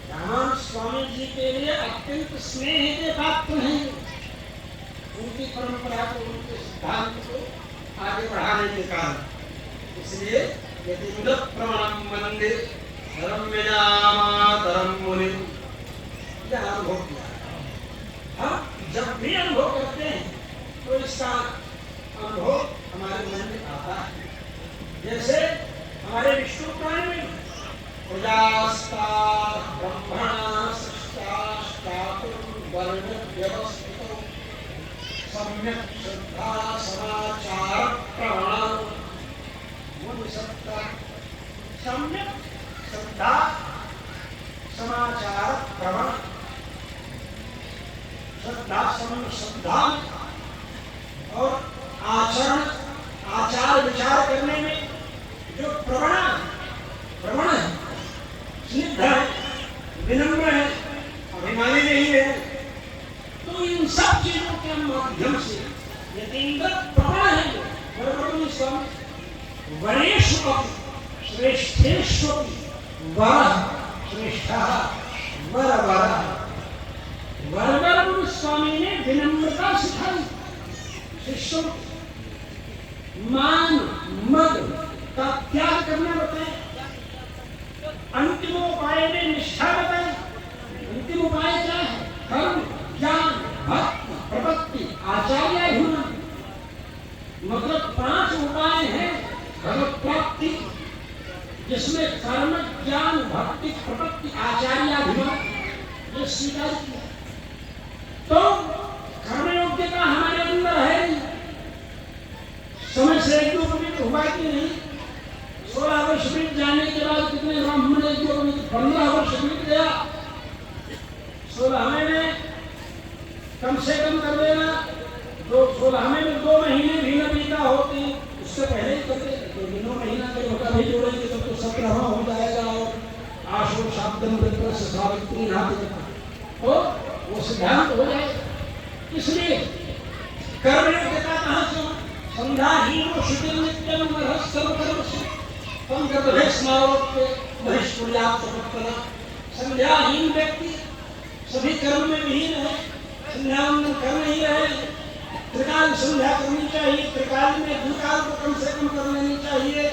रामानंद स्वामी जी के लिए अत्यंत स्नेह के पात्र हैं। उनकी परंपरा को, उनके सिद्धांत को आगे बढ़ाने के कारण, इसलिए यतीन्द्र प्रवणम मंदिर धर्म विजामातरम मुनि, यह अनुभव किया। हम जब भी अनुभव करते हैं तो इसका अनुभव हमारे मन में आता है। जैसे हमारे विष्णु पुराण में प्रजास्ता ब्रह्मणा सृष्टास्तातुं वर्ण व्यवस्थितो सम्यक् श्रद्धा समाचार प्रमाण, सम्यक् श्रद्धा समाचार प्रमाण, श्रद्धा और आचरण, आचार विचार करने में जो प्रवण है, स्निग्ध है, विनम्र है, अभिमानी नहीं है, तो इन सब चीजों के माध्यम से यतीन्द्र प्रवण है। वरवर्णी स्वामी वरेषु श्रेष्ठेषु वर श्रेष्ठः वर स्वामी ने विनम्रता सिखाई शिष्यों, मान मद का त्याग करना बताया, अंतिम उपाय में निष्ठा बताई। अंतिम उपाय क्या है? कर्म, ज्ञान, भक्ति, प्रपत्ति, आचार्याभिमान, मतलब 5 उपाय हैं भगवत प्राप्ति, जिसमें कर्म, ज्ञान, भक्ति, प्रपत्ति, आचार्याभिमान ये स्वीकार किया। तो कर्म योग्यता हमारे अंदर है, समय से एक दो पवित्र हुआ कि नहीं? 16 वर्ष बीत जाने के बाद कितने ब्राह्मण एक दो पवित्र, 15 वर्ष बीत गया, 16वें में कम से कम कर देना, 16वें में 2 महीने भी न बीता होती, उससे पहले ही कर दे, तो 2 महीना के होता भी जोड़ेंगे तब तो 17वां हो जाएगा। और आशो शाब्दम वृत्र से सावित्री नाथ तो वो सिद्धांत हो जाएगा। इसलिए कर्म योग्यता कहाँ से? संध्याहीनो शुचिर नित्यम नरः सर्वकर्मसु तम गतभे स्मारोक्ते महिष्पुर्यात् सपत्तना, संध्याहीन व्यक्ति सभी कर्म में विहीन है, संध्यावंदन कर नहीं रहे। त्रिकाल संध्या करनी चाहिए, त्रिकाल में द्विकाल को कम से कम कर लेनी चाहिए,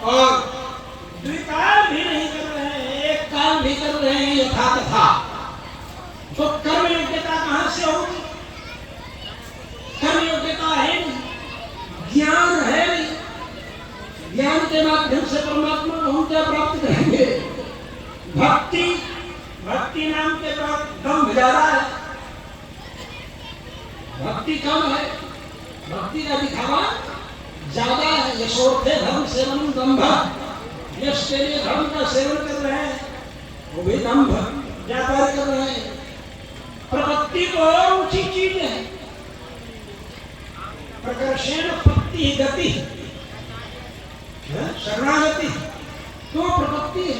और द्विकाल भी नहीं कर रहे हैं, एक काल भी कर रहे हैं यथा तथा, तो कर्म योग्यता कहां से होगी? कर्म योग्यता है नहीं, ज्ञान है नहीं, ज्ञान के माध्यम से परमात्मा को हम क्या प्राप्त करेंगे? भक्ति, भक्ति नाम के बाद दम्भ ज्यादा है, भक्ति कम है, भक्ति का दिखावा ज्यादा है। यशोर्थे धर्म सेवन दम्भ, यश के लिए धर्म का सेवन कर रहे हैं, वो भी दम्भ व्यापार कर रहे हैं। प्रपत्ति को और ऊंची चीज है, प्रकर्षण पत्ति गति, शरणागति तो प्रपत्ति है।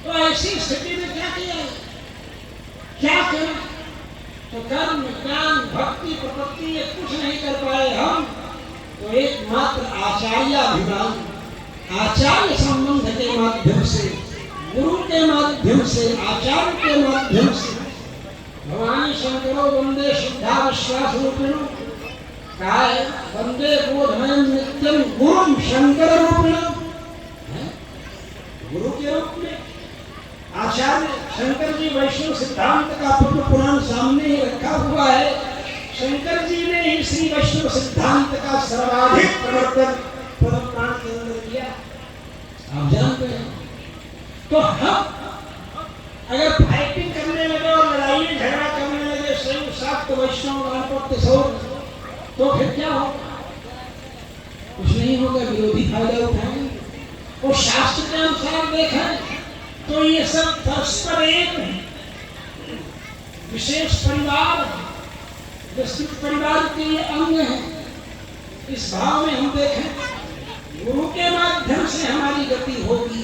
तो ऐसी स्थिति में क्या किया है, क्या करें? तो कर्म ज्ञान भक्ति प्रपत्ति ये कुछ नहीं कर पाए हम, तो एकमात्र आचार्याभिमान, आचार्य संबंध के माध्यम से, गुरु के माध्यम से, आचार्य के माध्यम से भगवान शंकरो वंदे शुद्धाविश्वास रूपिणो, कहा है वंदे बोधमयं नित्यं गुरुं शंकर रूपिणो, गुरु के रूप में आचार्य शंकर जी वैष्णव सिद्धांत का पद्म पुराण सामने ही रखा हुआ है। शंकर जी ने ही श्री वैष्णव सिद्धांत का सर्वाधिक प्रवर्तन पद्म पुराण के अंदर किया, आप जानते हैं। तो हम अगर फाइटिंग करने लगे और लड़ाई झगड़ा करने लगे शैव शाक्त वैष्णव गणपत्य सौर, तो फिर क्या होगा? कुछ नहीं होगा, विरोधी फायदा उठाएंगे। और शास्त्र के अनुसार देखें तो ये सब परस्पर एक है, विशेष परिवार, विस्तृत परिवार के ये अंग है। इस भाव में हम देखें गुरु के माध्यम से हमारी गति होगी।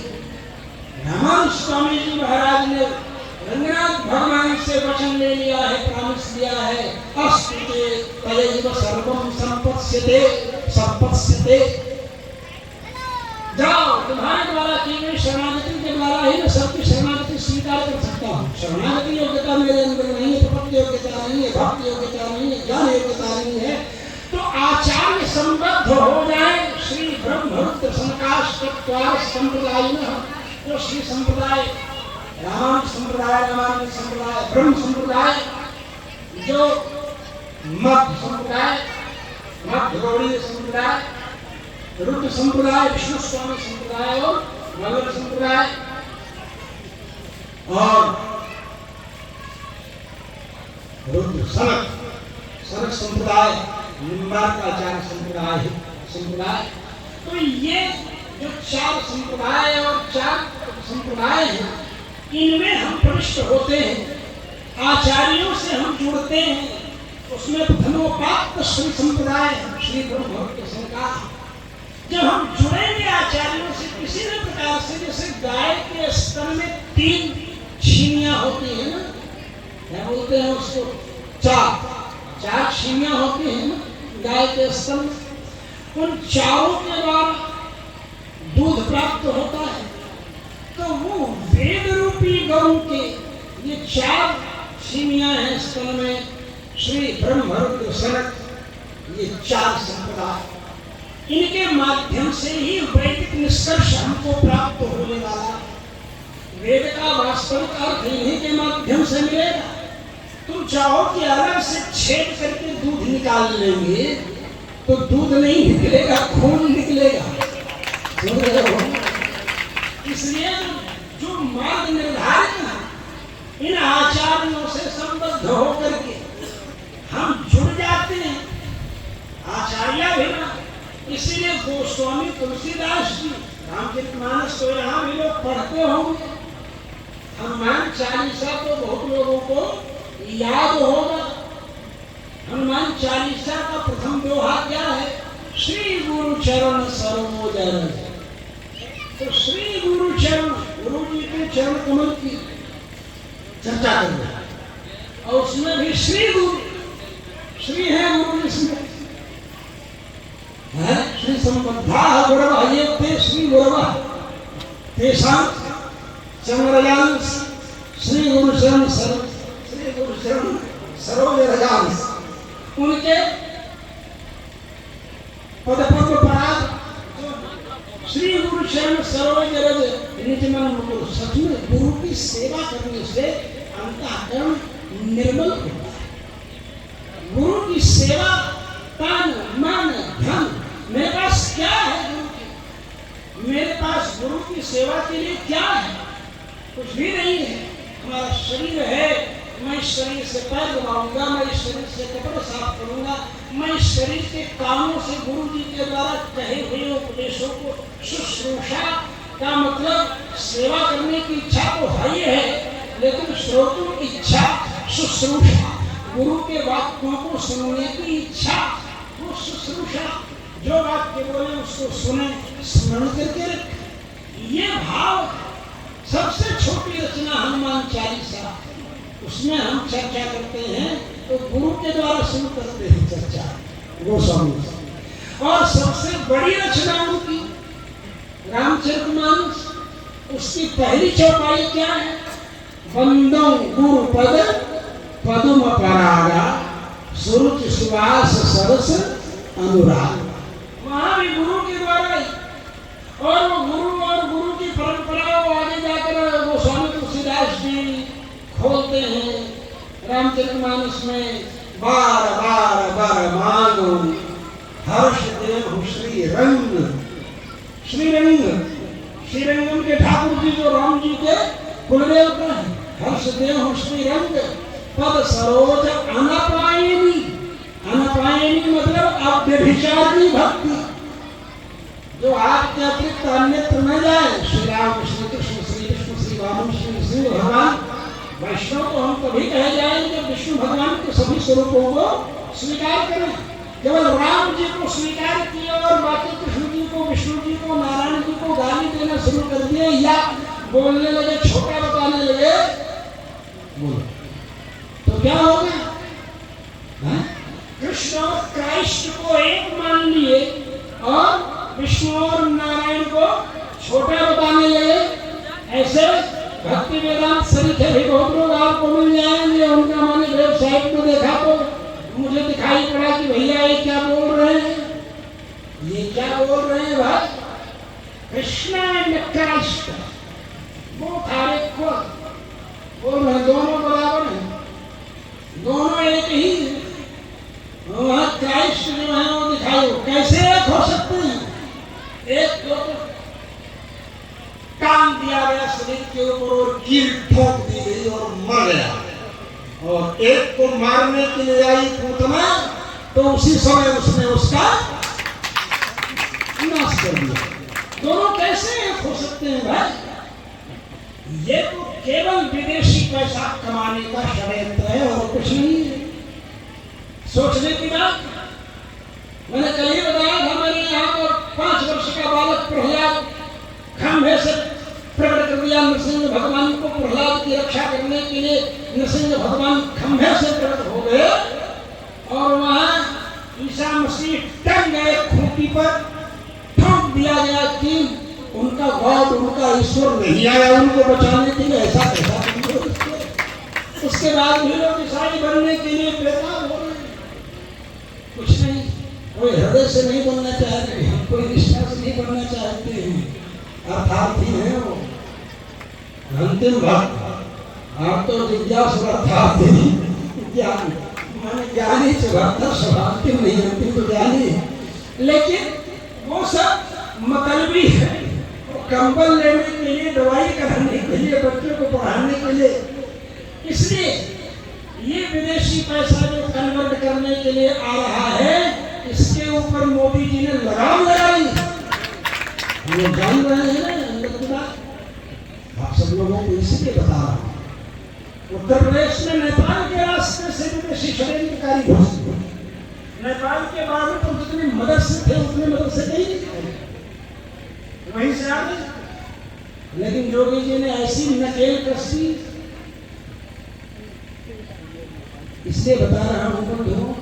रामानंद स्वामी जी महाराज ने रंगनाथ भगवान से वचन ले लिया है, प्रॉमिस दिया है, अस्तुते तयैव सर्वं संपत्स्यते संपत्स्यते, जाओ तुम्हारे द्वारा की गई शरणागति के द्वारा ही मैं सबकी शरणागति स्वीकार कर सकता हूँ। शरणागति योग्यता मेरे अंदर नहीं है, प्रपत्ति योग्यता नहीं है, भक्ति योग्यता नहीं है, ज्ञान योग्यता नहीं है, तो आचार्य संबद्ध हो जाए श्री ब्रह्मरुद्र सनकाश्चत्वार संप्रदाय में, तो श्री संप्रदाय रामानुज संप्रदाय, रामानुज संप्रदाय, ब्रह्म संप्रदाय, जो मध्य संप्रदाय, मध्य गौड़ीय संप्रदाय, रुद्र संप्रदाय, विष्णु स्वामी संप्रदाय और मगर संप्रदाय, और रुद्र सनक संप्रदाय, निम्बार्काचार्य संप्रदाय। तो ये जो चार संप्रदाय और चार संप्रदाय हैं, इनमें हम प्रविष्ट होते हैं, आचार्यों से हम जुड़ते हैं। उसमें प्रथमोपात्त श्री संप्रदाय श्री ब्रह्मरुद्र संप्रदाय। जब हम जुड़ेंगे आचार्यों से किसी भी प्रकार से, जैसे गाय के स्तन में 3 छीनियां होती है ना, क्या बोलते हैं उसको, चार छीनियां होती है ना गाय के स्तन में, उन चारों के द्वारा दूध प्राप्त होता है। तो वो वेद रूपी गौ के ये 4 छीनियां हैं स्तन में, श्री ब्रह्मरुद्र सनक, ये 4 संप्रदाय, इनके माध्यम से ही वैदिक निष्कर्ष हमको प्राप्त होने वाला। वेद का वास्तविक अर्थ इन्हीं के माध्यम से मिलेगा। तुम चाहो कि अलग से छेद करके दूध निकाल लेंगे तो दूध नहीं निकलेगा, खून निकलेगा। इसलिए जो मार्ग निर्धारित है, इन आचार्यों से संबद्ध होकर के हम जुड़ जाते हैं, आचार्य भी ना। इसीलिए गोस्वामी तुलसीदास जी रामचरितमानस तो यहाँ भी लोग पढ़ते होंगे, हनुमान चालीसा तो बहुत लोगों को याद होगा। हनुमान चालीसा का प्रथम दोहा क्या है? श्री गुरु चरण सरोज रज। तो श्री गुरु चरण, गुरु जी के चरण कमल की चर्चा कर रहे हैं, और उसमें भी श्री गुरु, श्री है गुरु जिसमें है, श्री संबद्धा गुरव ये श्री गुरव तेषां चमरयांश श्री गुरु शरण सरोज रजांश, उनके पद पद्म पराग श्री गुरु शरण सरोज रज निज मन मुकुर। सच में गुरु की सेवा करने से अंतःकरण निर्मल होता है। गुरु की सेवा तन मन धन, मेरे पास क्या है गुरु की? मेरे पास गुरु की सेवा के लिए क्या है? कुछ भी नहीं है। हमारा शरीर है, मैं इस शरीर से पैर दबाऊंगा, मैं इस शरीर से कपड़े साफ करूंगा, मैं इस शरीर के कामों से गुरु जी के द्वारा कहे हुए उपदेशों को शुश्रूषा का मतलब सेवा करने की इच्छा तो है ही है, लेकिन श्रोतु इच्छा शुश्रूषा, गुरु के वाक्यों को सुनने की इच्छा, वो शुश्रूषा, जो वाक्य बोले उसको सुने, स्मरण करके रखें। ये भाव सबसे छोटी रचना हनुमान चालीसा, उसमें हम चर्चा करते हैं तो गुरु के द्वारा शुरू करते हैं चर्चा गोस्वामी। और सबसे बड़ी रचना उनकी रामचरितमानस, उसकी पहली चौपाई क्या है? वंदो गुरु पद पद्म परागा सुरुचि सुवास सरस अनुराग। वहां भी गुरु के द्वारा, और वो गुरु की परंपरा को आगे जाकर गोस्वामी तुलसीदास जी खोलते हैं रामचरितमानस में। बार बार बार मानो हर्ष देव श्री रंग, श्रीरंगम के ठाकुर जी जो राम जी के कुलदेवता है, हर्ष देव श्री रंग पद सरोज अनपायनी। अनपायनी मतलब अव्यभिचारिणी भक्ति, जो आपके अतिरिक्त अन्यत्र न जाए। श्री राम श्री कृष्ण श्री विष्णु श्री वामन श्री नृसिंह भगवान। वैष्णव तो हम कभी कहे जाएंगे विष्णु भगवान के सभी स्वरूपों को स्वीकार करें, केवल राम जी को स्वीकार किए और बाकी कृष्ण जी को, विष्णु जी को, नारायण जी को गाली देना शुरू कर दिए या बोलने लगे, छोटा बताने लगे, बोलो तो क्या होगा? कृष्ण और क्राइस्ट को एक मान लिए और विष्णु और नारायण को छोटा बताने लगे। ऐसे भक्ति वेदांत सरीखे भी बहुत लोग आपको मिल जाएंगे। उनका मैंने वेबसाइट में देखा तो मुझे दिखाई पड़ा कि भैया ये क्या बोल रहे हैं, ये क्या बोल रहे हैं भाई? कृष्ण एंड क्राइस्ट वो थारे को बोल रहे, दोनों बराबर हैं, दोनों एक ही है। वहाँ क्राइस्ट जो है वो दिखाई, कैसे एक हो सकते हैं? एक को काम दिया गया शरीर के ऊपर और कील ठोक दी गई और मर गया, और एक को मारने के लिए आई पूतना, तो उसी समय उसने उसका नाश कर दिया। दोनों कैसे एक हो सकते हैं भाई? ये तो केवल विदेशी पैसा कमाने का षड्यंत्र है और कुछ नहीं है। सोचने की बात, मैंने कल ही बताया था, मैंने यहाँ पर 5 वर्ष का बालक प्रहलाद खंभे से प्रकट कर दिया नृसिंह भगवान को। प्रहलाद की रक्षा करने के लिए नृसिंह भगवान खंभे से प्रकट हो गए और वहां ईसा मसीह टंग गए खूंटी पर, ठोक दिया गया कि उनका गॉड, उनका ईश्वर नहीं आया उनको बचाने के लिए। ऐसा कैसा? उसके बाद भी लोग ईसाई बनने के लिए बेताब हो गए। कुछ नहीं, कोई हृदय से नहीं बनना चाहते हैं, कोई निष्ठा से नहीं बनना चाहते हैं, अर्थार्थी है वो अंतिम भक्त। आप तो जिज्ञासु अर्थार्थी ज्ञान माने ज्ञानी से भक्त अंतिम नहीं, अंतिम तो ज्ञानी। लेकिन वो सब मतलबी है, कंबल लेने के लिए, दवाई कराने के लिए, बच्चों को पढ़ाने के लिए। इसलिए ये विदेशी पैसा जो कन्वर्ट करने के लिए आ रहा है, इसके ऊपर मोदी जी ने लगाम लगाई। वो जान रहे हैं ना अंदर की बात, आप सब लोगों को इसलिए बता रहा हूँ। उत्तर प्रदेश में नेपाल के रास्ते से विदेशी षड्यंत्रकारी घुसे। नेपाल के बाद तो जितने मदरसे थे उतने मदरसे नहीं वहीं से आ गए। लेकिन योगी जी ने ऐसी नकेल कसी, इसलिए बता रहा हूँ बंधुओं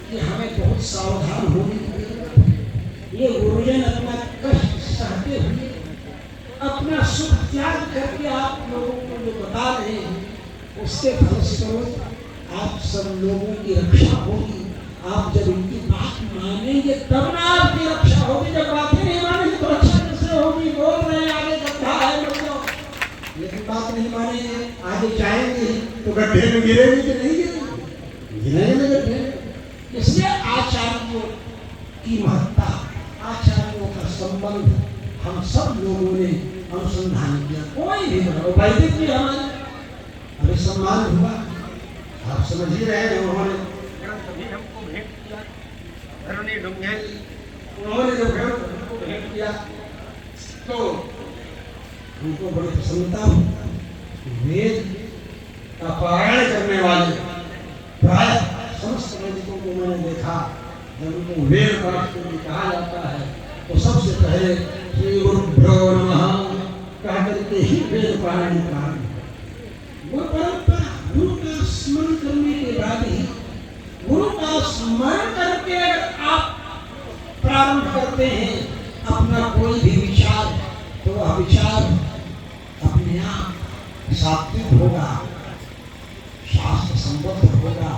कि हमें बहुत सावधान होने की जरूरत है। ये गुरुजन अपना कष्ट सहते हुए अपने अपना सुख त्याग करके आप लोगों को जो बता रहे हैं उसके फलस्वरूप आप सब लोगों की रक्षा होगी। आप जब इनकी बात मानेंगे तब ना आपकी रक्षा होगी। जब बातें नहीं मानेंगे तो रक्षा कैसे होगी? बोल रहे हैं आगे गड्ढा है मतलब, लेकिन बात नहीं मानेंगे, आगे जाएंगे तो गड्ढे में गिरेंगे कि नहीं गिरेंगे? गिरेंगे गड्ढे में। इसलिए आचार्यों की महत्ता, आचार्यों का संबंध हम सब लोगों ने अनुसंधान किया। कोई भी वैदिक भी हमारे अभी सम्मान हुआ, आप समझ ही रहे हैं। उन्होंने हमको भेंट किया, धरणी डूंगे, उन्होंने जब हमको भेंट किया तो उनको बड़ी प्रसन्नता हुई। वेद का पारायण करने वाले प्राय समस्त वैदिकों को मैंने देखा, जब उनको वेद पाठ के लिए कहा जाता है तो सबसे पहले श्री गुरुभ्यो नमः कह करके ही वेद पारायण प्रारंभ। वो परंपरा गुरु का स्मरण करने के बाद ही, गुरु का स्मरण करके आप प्रारंभ करते हैं अपना कोई भी विचार, तो वह विचार अपने आप सात्विक होगा, शास्त्र संबद्ध होगा,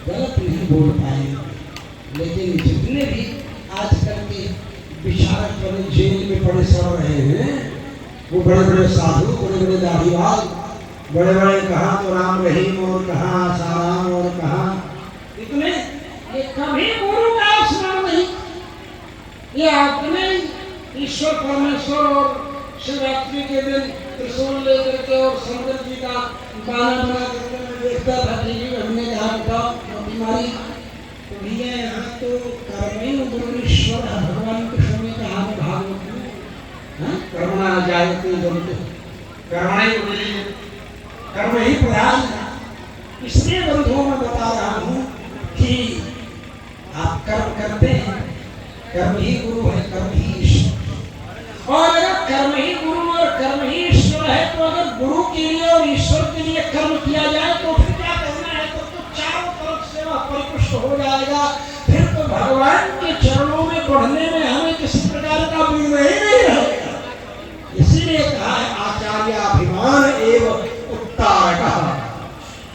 गलत नहीं बोल पाएंगे। लेकिन जितने भी आजकल के विचारक बड़े जेल में पड़े सड़ रहे हैं, वो बड़े बड़े साधु, बड़े बड़े दाढ़ीवाल, बड़े बड़े कहाँ तो राम रहीम और कहाँ आसाराम और कहाँ इतने, ये कभी गुरु का स्मरण नहीं। ये अपने ईश्वर परमेश्वर और शिवरात्रि के दिन त्रिशूल लेकर के और शंकर जी का गाना बना करके मैं देखता था टीवी में। हमने कहा बेटा बीमारी तो भैया यहाँ तो कर्मेण गुरुश्वर भगवान कृष्ण ने कहा है भागवत में, कर्मणा जायते जनितो कर्म ही प्रधान है। इसलिए बंधुओं में बता रहा हूँ कि आप कर्म करते हैं, कर्म ही गुरु है, कर्म ही ईश्वर। और अगर कर्म ही गुरु और कर्म ही ईश्वर है तो अगर गुरु के लिए और ईश्वर के लिए कर्म किया जाए तो फिर क्या करना है? तो चारों तरफ से वह परिपुष्ट हो जाएगा। फिर तो भगवान के चरणों में बढ़ने में हमें किसी प्रकार का विघ्न ही नहीं रहेगा। इसीलिए कहा है आचार्याभिमान एवं उत्तारक।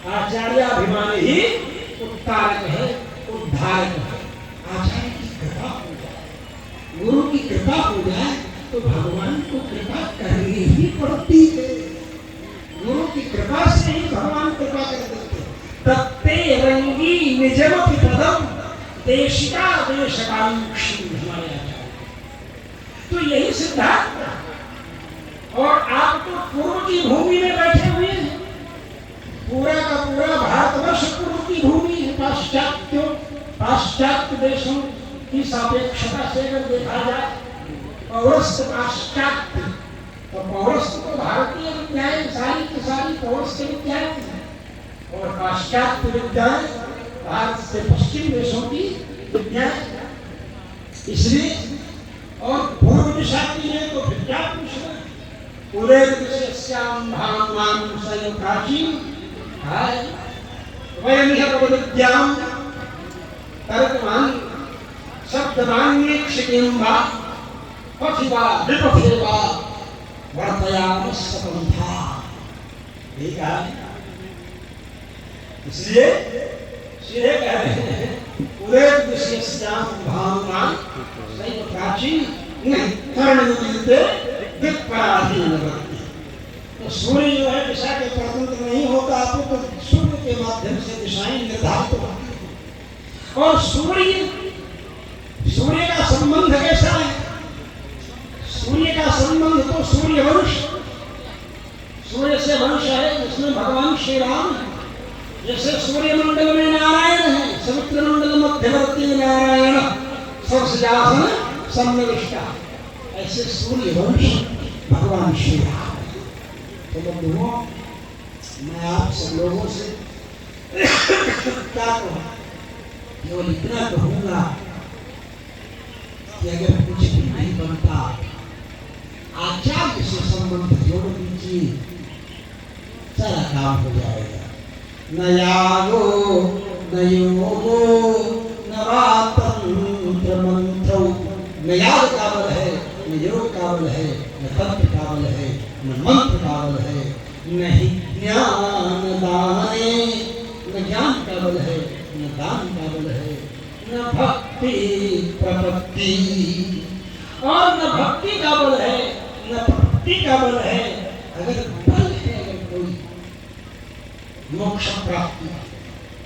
आचार्याभिमान ही उत्तारक है, उद्धारक है। आचार्य की कृपा हो जाए, गुरु की कृपा हो जाए तो भगवान को कृपा करनी ही पड़ती है। गुरु की कृपा से ही भगवान कृपा कर देते। तत्ते रंगी निजमपि पदम देशिका देशकांक्षी हमारे आचार्य। तो यही सिद्धांत। और आप तो पूर्व की भूमि में बैठे हुए हैं, पूरा का पूरा भारतवर्ष पूर्व की भूमि है। पाश्चात्य देशों की सापेक्षता से अगर देखा जाए, पौरस्त्य पाश्चात्य, तो पौरस्त्य तो भारतीय विद्याएं सारी की सारी पौरस्त्य विद्याएं हैं, और पाश्चात्य विद्याएं भारत से पश्चिम देशों की विद्याएं। इसलिए और पूर्व दिशा की है तो फिर क्या पूछना? पूरे विषयस्याम भागवान स्वयं प्राचीन है वयम विद्याम तर्कमान शब्दवान्यक्षिकिंबा पथिवा विपथेवा वर्तयाम सपंथा। ठीक है, इसलिए सीधे कह रहे हैं पूरे विषयस्याम भागवान स्वयं प्राचीन नहीं कर्ण मिलते विपराधीन भक्ति। तो सूर्य जो है दिशा के परतंत्र नहीं होता, आपको तो सूर्य के माध्यम से दिशाएं निर्धारित होती हैं। और सूर्य का संबंध कैसा है? सूर्य का संबंध तो सूर्य वंश, सूर्य से वंश है जिसमें भगवान श्री राम है। जैसे सूर्य मंडल में नारायण है, समुद्र मंडल मध्यवर्ती नारायण सरसजासन सन्निविष्टा, ऐसे सूर्य वंश भगवान श्री राम। तो बंधुओं, मैं आप सब लोगों से क्या कहूँ, केवल इतना कहूँगा कि अगर कुछ भी नहीं बनता, आचार्य से संबंध जोड़ दीजिए, सारा काम हो जाएगा। न यागो न योगो न वातंत्र मंत्रो। न याग का बल है न योग का बल है, न तंत्र का बल है, न मंत्र का बल है, न ही ज्ञान दाने, न ज्ञान का बल है, न दान का बल है, न भक्ति प्रपत्ति, और न भक्ति का बल है, न प्रपत्ति का बल है। अगर बल है अगर कोई मोक्ष प्राप्ति,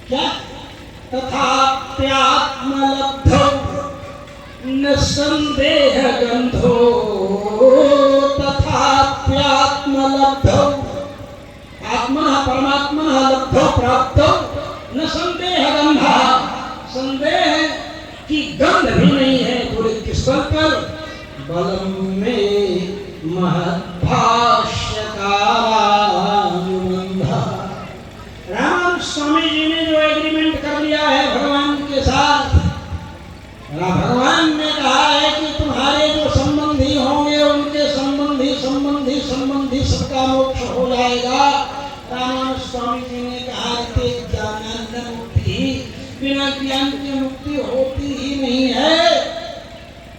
क्या तथाप्यात्मलब्धौ न संदेह गंधो, तथाप्यात्मलब्धौ आत्मनः परमात्मनः लब्धौ प्राप्तौ न संदेह गंधः, संदेह की गंध भी नहीं है। पूरे किस बल पर? बलम में महद्भाष्यकारानुबंध। राम स्वामी जी ने जो एग्रीमेंट कर लिया है भगवान के साथ, भगवान ने कहा है कि तुम्हारे जो संबंधी होंगे उनके संबंधी संबंधी संबंधी सबका मोक्ष हो जाएगा। राम स्वामी जी ने कहा कि ज्ञानानंद मुक्ति, बिना ज्ञान की मुक्ति होती ही नहीं है।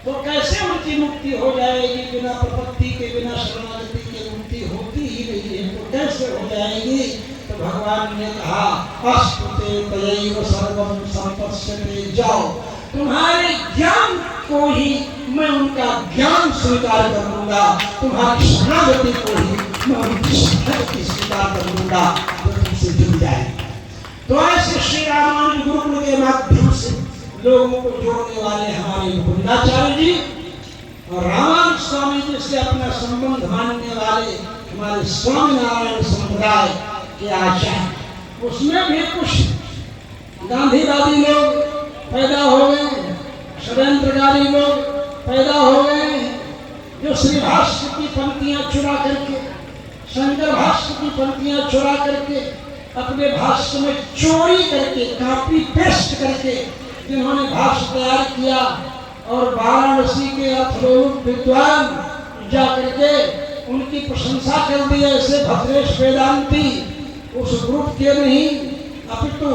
तो कैसे उनकी मुक्ति हो जाएगी? बिना प्रपत्ति के, बिना शरणागति के मुक्ति होती ही नहीं है, तो कैसे हो जाएगी? तो भगवान ने कहा अस्तुते तयैव सर्वं संपश्यते, जाओ तुम्हारे ज्ञान को ही मैं उनका ज्ञान स्वीकार कर लूंगा, तुम्हारी शरणागति को ही मैं उनकी शरणागति स्वीकार कर लूंगा, तो तुमसे जुड़ जाएगी। तो ऐसे श्री रामानुज गुरुकुल के माध्यम से लोगों को जोड़ने वाले हमारे मुकुंदाचार्य जी और रामानुज स्वामी जी से अपना संबंध मानने वाले हमारे स्वामी नारायण संप्रदाय के आचार्य, उसमें भी कुछ गांधीवादी लोग पैदा हो गए, षड्यंत्रकारी लोग पैदा हो गए, जो श्री भाष्य की पंक्तियां चुरा करके, शंकर भाष्य की पंक्तियां चुरा करके, अपने भाष्य में चोरी करके, कॉपी पेस्ट करके जिन्होंने भाष्य तैयार किया, और वाराणसी के अथर्वण विद्वान जाकर के उनकी प्रशंसा कर दी। ऐसे भद्रेश वेदांती उस ग्रुप के नहीं, अपितु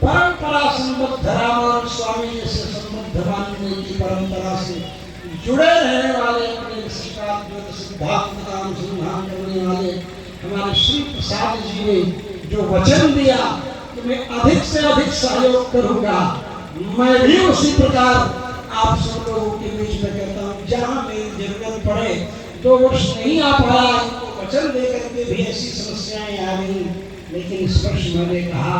परंपरा संबद्ध रामानुज स्वामी जी से संबद्ध मानने की परंपरा से जुड़े रहने वाले, अपने सिद्धांत का अनुसंधान करने वाले हमारे श्री प्रसाद जी ने जो वचन दिया कि मैं अधिक से अधिक सहयोग करूंगा, मैं भी उसी प्रकार आप सब लोगों के बीच में कहता हूँ, जहाँ मेरी जरूरत पड़े। 2 वर्ष नहीं आ पाया, इनको वचन दे करके भी ऐसी समस्याएं आ गई, लेकिन इस वर्ष मैंने कहा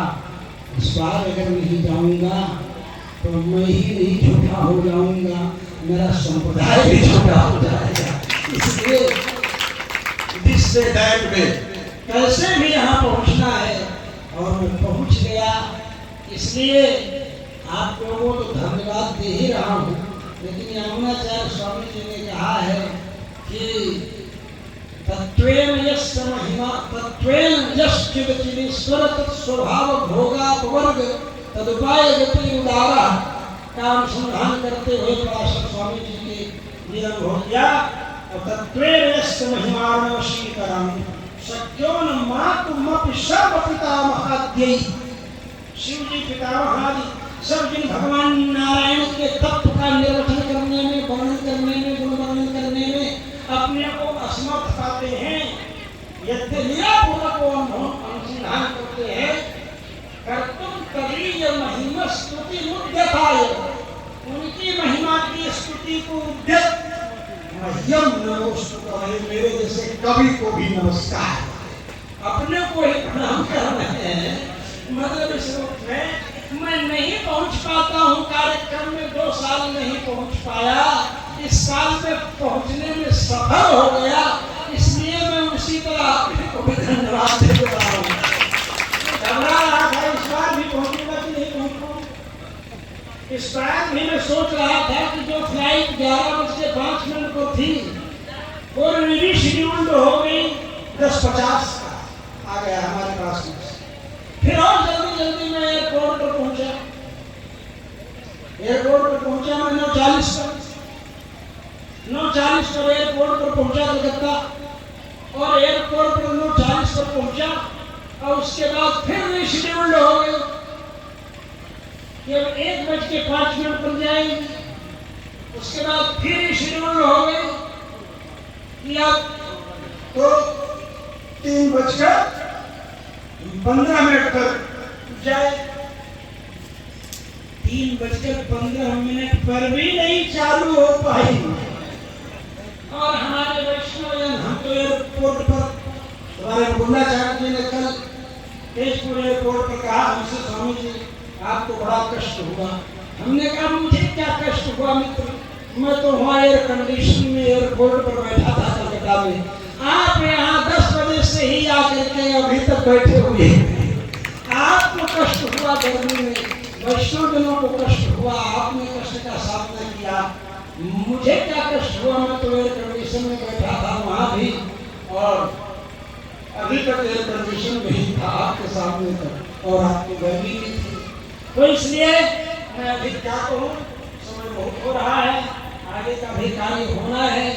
इस बार अगर नहीं जाऊंगा तो मैं ही नहीं छोटा हो जाऊंगा, मेरा संप्रदाय भी छोटा हो जाएगा। इसलिए जिससे दैट में कैसे भी यहाँ पहुँचना है, और मैं पहुँच गया। इसलिए आप लोगों को तो धन्यवाद दे ही रहा हूँ, लेकिन यमुनाचार्य स्वामी जी ने कहा है कि तत्वेन यस्य महिमा, तत्वेन यश्चिदचिदीश्वर तत्स्वभाव भोगापवर्ग तदुपाय गति उदारा का अनुसंधान करते हुए पराशर स्वामी जी के ये अनुभव किया। और तत्वेन यस्य महिमा शीकरामि शक्यो न मातुमपि सर्वपितामहाद्यै, शिव जी पितामह आदि सब जिन भगवान नारायण के तत्व का निर्वचन करने में, वर्णन करने में, गुण वर्णन करने में अपने को असमर्थ पाते हैं, यद्यपूर्वक अनुसंधान करते हैं, कर्तुम तदीय महिमा स्तुति मुद्यताय, उनकी महिमा की स्तुति को उद्यत मह्यम नमोस्तुते, मेरे जैसे कवि को भी नमस्कार। अपने को ही प्रणाम कर रहे हैं, मतलब इस रूप में मैं नहीं पहुंच पाता हूं कार्यक्रम में, 2 साल नहीं पहुंच पाया, इस साल में पहुंचने में सफल हो गया, इसलिए मैं उसी तरह अपने को भी धन्यवाद दे रहा हूँ। घबरा रहा था इस बार भी पहुंचूंगा कि नहीं पहुंचूंगा। इस बार भी मैं सोच रहा था कि जो फ्लाइट 11:05 को थी वो रीशेड्यूल्ड हो गई 10:50 का, आ गया हमारे पास में। फिर और जल्दी मैं एयरपोर्ट पर पहुंचा। एयरपोर्ट पर पहुंचा मैं 9:40 पर एयरपोर्ट पर पहुंचा कलकत्ता, और एयरपोर्ट पर 9:40 पर पहुंचा, और उसके बाद फिर रीशेड्यूल्ड हो गई कि 1:05 पर जाएंगे, उसके बाद फिर रीशेड्यूल्ड हो गई कि अब तो 3:15 पर जाए। 3:15 पर भी नहीं चालू हो पाई। और हमारे वैष्णवजन, हम तो एयरपोर्ट पर हमारे गुंडाचार्य जी ने कल तेजपुर एयरपोर्ट पर कहा हमसे, स्वामी जी आपको बड़ा कष्ट हुआ। हमने कहा मुझे क्या कष्ट हुआ मित्र, मैं तो वहाँ एयर कंडीशन में एयरपोर्ट पर बैठा था कलकत्ता में। आप यहाँ 10 बजे से ही आकर के अभी तक बैठे हुए हैं। आपको कष्ट हुआ गर्मी में, वैष्णवजनों को कष्ट हुआ, आपने कष्ट का सामना किया। मुझे क्या कष्ट हुआ, मैं तो एयर कंडीशन में बैठा था वहाँ भी, और अभी तक एयर कंडीशन में ही था आपके सामने तक, और आपको गर्मी नहीं थी। तो इसलिए मैं अभी क्या कहूँ, समय बहुत हो रहा है, आगे का भी कार्य होना है।